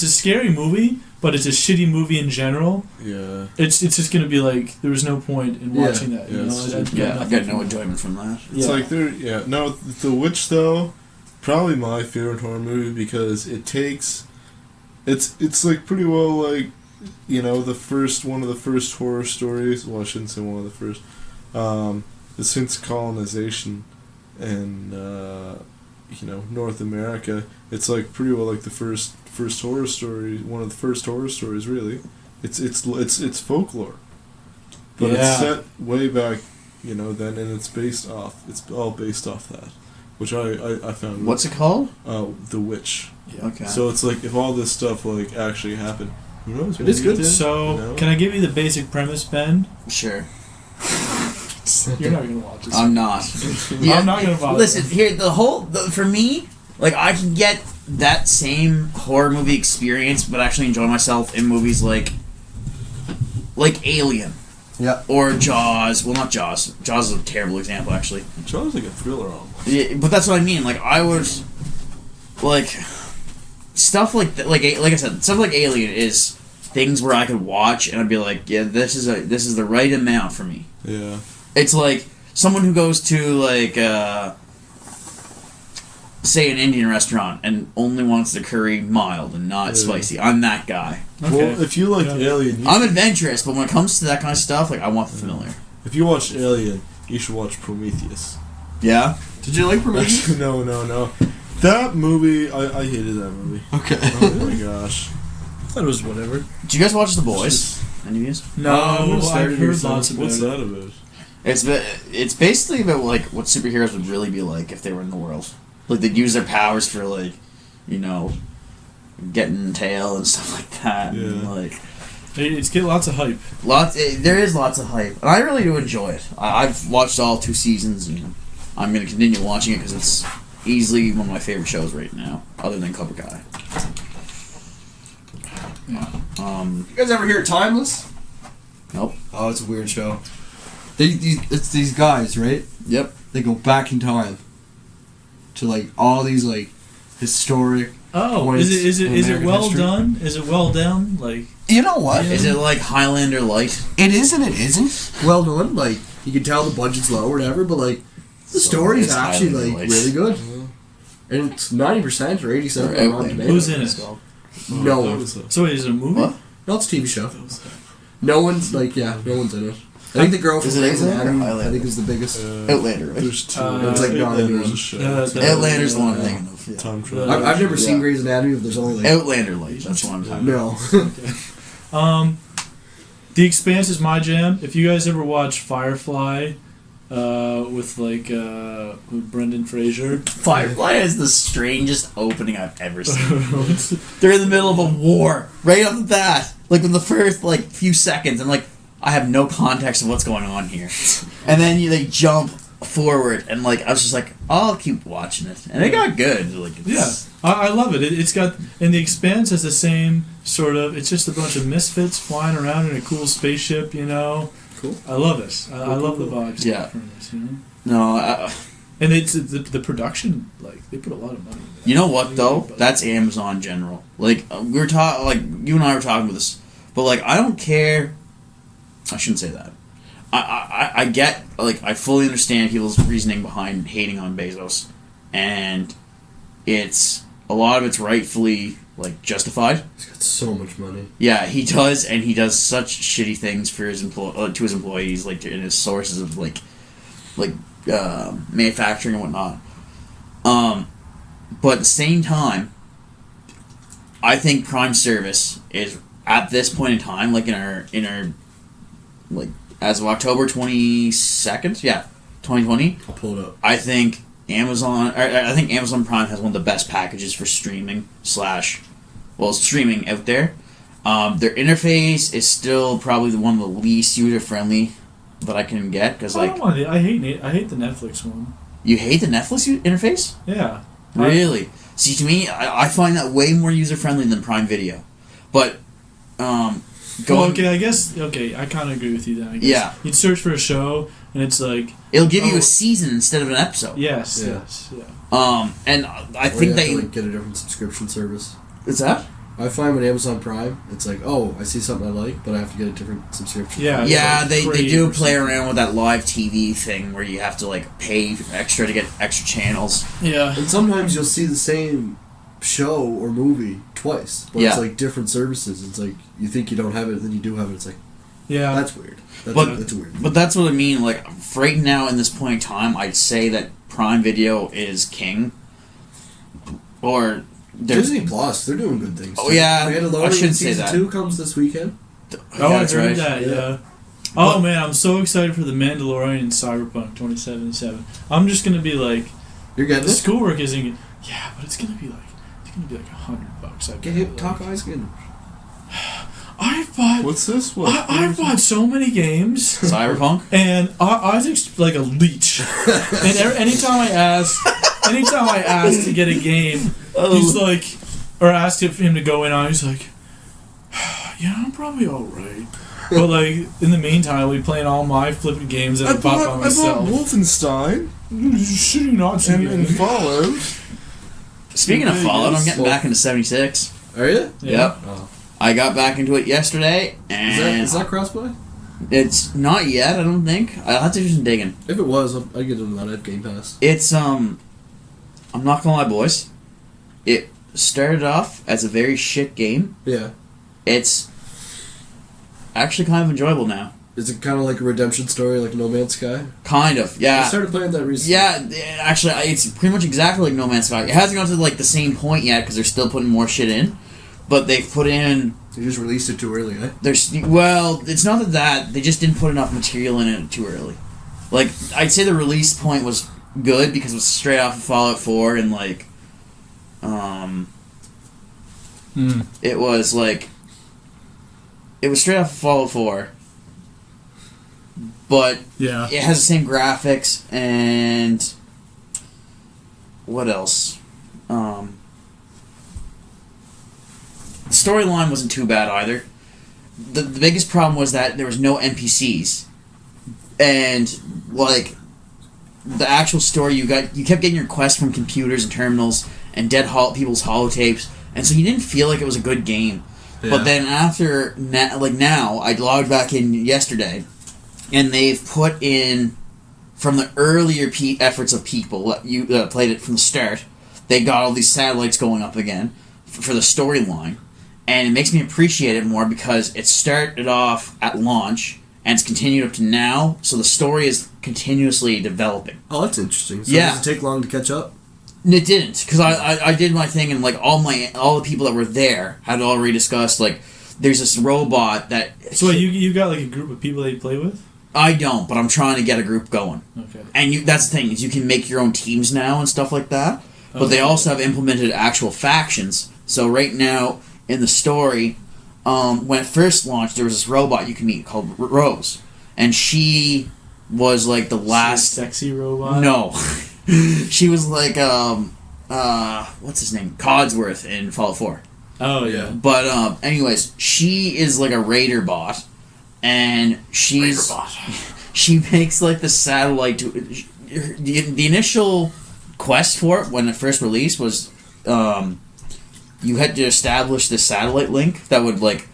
scary movie, but it's a shitty movie in general, it's just gonna be like there was no point in watching that. I get no enjoyment from that. It's like The Witch though, probably my favorite horror movie because it takes, it's like pretty well like, you know, one of the first horror stories. Well, I shouldn't say one of the first. Since colonization and you know, North America, it's like pretty well like the first horror story, one of the first horror stories really. It's folklore, but it's set way back, you know, then, and it's all based off that, which I found. What's it called? The Witch. Yeah. Okay. So it's like if all this stuff like actually happened, who knows? It is good. So, you know? Can I give you the basic premise, Ben? Sure. You're not gonna watch this. I'm not. I'm not gonna bother. Listen, here for me, like I can get that same horror movie experience, but actually enjoy myself in movies like Alien. Yeah. Or Jaws. Well, not Jaws. Jaws is a terrible example, actually. Jaws is like a thriller almost. Yeah, but that's what I mean. Like I would, like stuff like like I said, stuff like Alien is things where I could watch and I'd be like, yeah, this is the right amount for me. Yeah. It's like someone who goes to like say an Indian restaurant and only wants the curry mild and not spicy. I'm that guy. Okay. Well, if you like Alien, I'm adventurous, but when it comes to that kind of stuff, like I want the familiar. If you watch Alien, you should watch Prometheus. Yeah. Did you like Prometheus? No. That movie, I hated that movie. Okay. Oh my gosh. I thought it was whatever. Did you guys watch The Boys? Any of you? No, I've heard lots about What's it. that about? It's basically about like what superheroes would really be like if they were in the world. Like they'd use their powers for like, you know, getting tail and stuff like that. Yeah. And, like It's getting lots of hype. there is lots of hype, and I really do enjoy it. I've watched all 2 seasons, and I'm going to continue watching it because it's easily one of my favorite shows right now, other than Cobra Kai. Yeah. You guys ever hear Timeless? Nope. Oh, it's a weird show. It's these guys, right? Yep. They go back in time to like all these like historic. Oh, is it well history. done? Is it well done? Like, You know what? Yeah. Is it like Highlander light? It is and it isn't. Well done. Like you can tell the budget's low or whatever, but like the story's it's actually Highlander like light. really good. And it's 90% or 87% Or on Rotten Outlander. Tomatoes. who's in it? No one. So wait, is it a movie? What? No, it's a TV show. No one's like no one's in it. I think the girl from Is it Grey's Outlander or Anatomy, Highlander? I think is the biggest. Outlander, right? There's two. It's like not There's anyone. a show. Outlander's the one I'm thinking of. Yeah. Time travel. I've never seen Yeah. Grey's Anatomy, but there's only like Outlander light. That's what I'm talking about. no. The Expanse is my jam. If you guys ever watch Firefly, with with Brendan Fraser. Firefly is the strangest opening I've ever seen. They're in the middle of a war right off the bat, like in the first like few seconds. I'm like, I have no context of what's going on here, and then they jump forward, and like I was just like, I'll keep watching it, and it got good. Like, it's, I love it. It's got, and The Expanse has the same sort of. It's just a bunch of misfits flying around in a cool spaceship. You know. Cool. I love it. I love the vibes. Yeah. From this, you know. no, And it's the production. Like they put a lot of money into that. you know what though? That's Amazon general. Like we were talking, like you and I were talking about this, but like I don't care. I shouldn't say that. I get, like, I fully understand people's reasoning behind hating on Bezos, and it's a lot of it's rightfully like justified. He's got so much money. Yeah, he does, and he does such shitty things for his to his employees, like in his sources of like manufacturing and whatnot. But at the same time, I think Prime Service is at this point in time, like in our like as of October 22nd, 2020. I'll pull it up. I think Amazon Prime has one of the best packages for streaming streaming out there. Their interface is still probably one of the least user friendly that I can get because I like don't want it. I hate the Netflix one. you hate the Netflix interface. Yeah. Really? See, to me, I find that way more user friendly than Prime Video, but I guess I kind of agree with you then. I guess Yeah. you'd search for a show and it's like it'll give you a season instead of an episode. Yes. Yeah. Yes. Yeah. And I Or think you have they to, like, get a different subscription service. what's that? I find with Amazon Prime, it's like, oh, I see something I like, but I have to get a different subscription. Yeah. Yeah, like they do play 30%. around with that live TV thing where you have to like pay extra to get extra channels. Yeah. And sometimes you'll see the same show or movie twice, but Yeah. it's like different services. It's like you think you don't have it, then you do have it. It's like Yeah. that's weird. That's weird. But that's what I mean. Like right now in this point in time, I'd say that Prime Video is king. Or Disney Plus, they're doing good things. Oh, too. yeah, Mandalorian I shouldn't say season that. 2 comes this weekend. Oh, I that's heard right. that. Yeah. Yeah. Oh man, I'm so excited for the Mandalorian and Cyberpunk 2077. I'm just gonna be like, You're getting the it. schoolwork isn't. Yeah, but it's gonna be like $100. I Get bet. hit, talk eyes again. I bought. What's this? What? I bought so many games, Cyberpunk. and Isaac's like a leech. And anytime I ask to get a game, he's like, or ask for him to go in on, he's like, yeah, I'm probably all right. But like in the meantime, I'll be playing all my flipping games that I bought by I bought myself. Wolfenstein Should you not see and it? Fallout. Speaking of Fallout, I'm getting Well- back into 76. Are you? Yeah. Yep. Oh. I got back into it yesterday, and Is that crossplay? it's not yet. I don't think. I'll have to do some digging. If it was, I'd get into that. I have Game Pass. It's I'm not gonna lie, boys. It started off as a very shit game. Yeah. It's actually kind of enjoyable now. Is it kind of like a redemption story, like No Man's Sky? Kind of, I yeah. started playing that recently. Yeah, actually, it's pretty much exactly like No Man's Sky. It hasn't gone to like the same point yet because they're still putting more shit in, but they've put in. You just released it too early, eh? There's it's not that they just didn't put enough material in it too early. Like I'd say the release point was good because it was straight off of Fallout 4 and like, it was like, it was straight off of Fallout 4. But Yeah. it has the same graphics and what else? The storyline wasn't too bad either. The biggest problem was that there was no NPCs, and like the actual story, you kept getting your quests from computers and terminals and people's holotapes, and so you didn't feel like it was a good game. Yeah. But then after now, I logged back in yesterday. And they've put in, from the earlier efforts of people that played it from the start, they got all these satellites going up again for the storyline. And it makes me appreciate it more because it started off at launch and it's continued up to now, so the story is continuously developing. Oh, that's interesting. So Yeah. does it take long to catch up? And it didn't, because I did my thing and like all the people that were there had already discussed, like, there's this robot that... So you got like a group of people that you play with? I don't, but I'm trying to get a group going. Okay. And that's the thing, is you can make your own teams now and stuff like that. But they Okay. also have implemented actual factions. So right now, in the story, when it first launched, there was this robot you can meet called Rose. And she was like the last... Sexy robot? No. She was like, what's his name? Codsworth in Fallout 4. Oh, yeah. But, anyways, she is like a raider bot. And she's... She makes like the satellite to... The initial quest for it when it first released was... you had to establish this satellite link that would like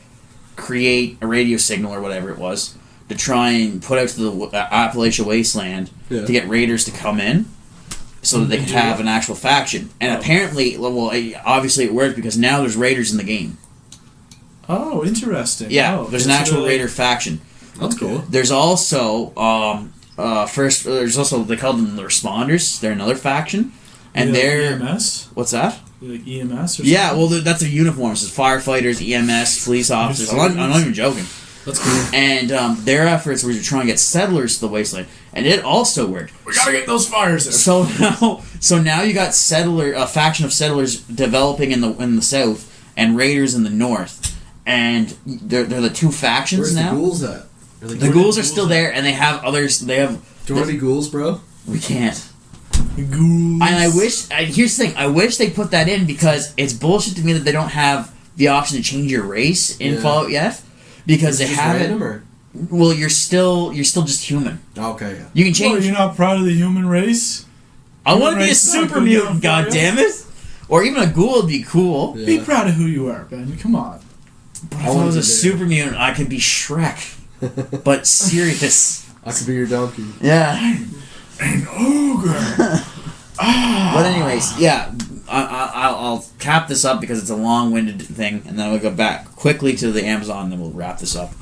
create a radio signal or whatever it was to try and put out to the Appalachia Wasteland to get raiders to come in so that they could have an actual faction. And apparently, obviously it worked because now there's raiders in the game. Oh, interesting. Yeah, Oh, there's an actual raider faction. That's cool. There's also there's also, they call them the Responders. They're another faction, and they're EMS? what's that? Like EMS or something? Yeah, well, that's their uniforms. It's firefighters, EMS, police officers. I'm not even joking. That's cool. And their efforts were to try and get settlers to the wasteland, and it also worked. We gotta get those fires there. So now you got a faction of settlers developing in the south and raiders in the north, and they're the two factions. Where's now. the ghouls at? The ghouls are still there, and they have others. They have. Do you want any ghouls, bro? We can't. Ghouls. And I wish. Here's the thing. I wish they put that in because it's bullshit to me that they don't have the option to change your race in Yeah. Fallout yet, because they Just have random, it. or? Well, you're still just human. Okay, yeah. You can What, change. you're not proud of the human race? I want to be a race is not super good mutant. enough God for damn it! Or even a ghoul would be cool. Yeah. Be proud of who you are, Ben. Come on. But if I was a super mutant, I could be Shrek, but serious. I could be your donkey. Yeah. An ogre. But anyways, yeah, I'll cap this up because it's a long-winded thing, and then we'll go back quickly to the Amazon, and then we'll wrap this up.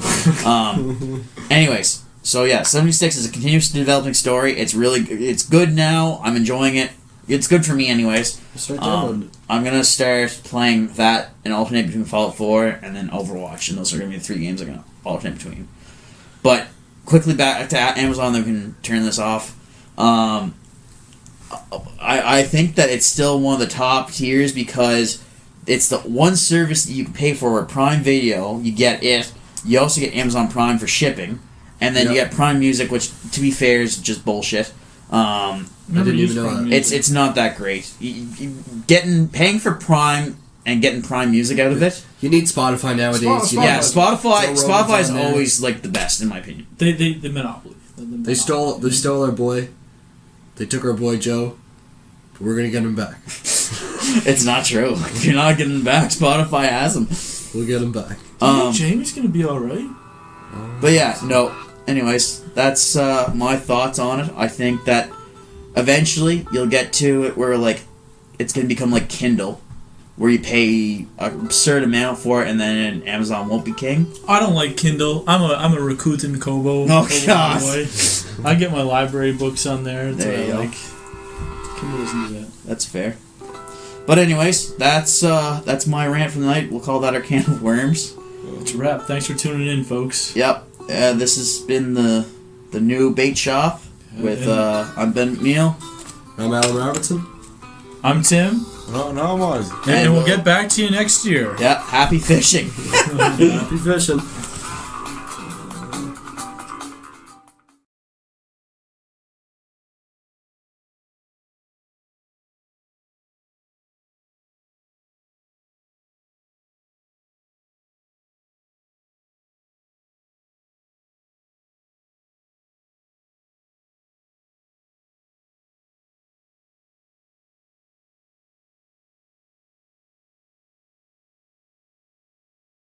Anyways, so yeah, 76 is a continuously developing story. It's good now. I'm enjoying it. It's good for me, anyways. Start downloading it. I'm gonna start playing that and alternate between Fallout 4 and then Overwatch, and those are gonna be the 3 games I'm gonna alternate between. But quickly back to Amazon, then we can turn this off. I think that it's still one of the top tiers because it's the one service that you can pay for. Where Prime Video, you get it. You also get Amazon Prime for shipping, and then you get Prime Music, which, to be fair, is just bullshit. I didn't even know that. It's not that great. Paying for Prime and getting Prime Music out of it. You need Spotify nowadays. Spotify is always like the best in my opinion. They monopoly. They stole our boy. They took our boy Joe. But we're gonna get him back. It's not true. You're not getting him back. Spotify has him. We'll get him back. Do you think Jamie's gonna be all right? But yeah, no. Anyways, that's my thoughts on it. I think that eventually you'll get to it where like it's gonna become like Kindle, where you pay an absurd amount for it, and then Amazon won't be king. I don't like Kindle. I'm a Rakuten Kobo. Oh god! I get my library books on there. There you go. Like Kindle doesn't do that. That's fair. But anyways, that's my rant for the night. We'll call that our can of worms. It's a wrap. Thanks for tuning in, folks. Yep. This has been the new bait shop with I'm Ben McNeil. I'm Alan Robertson. I'm Tim. No, I'm Ozzy. And we'll get back to you next year. Yeah. Happy fishing. Happy fishing.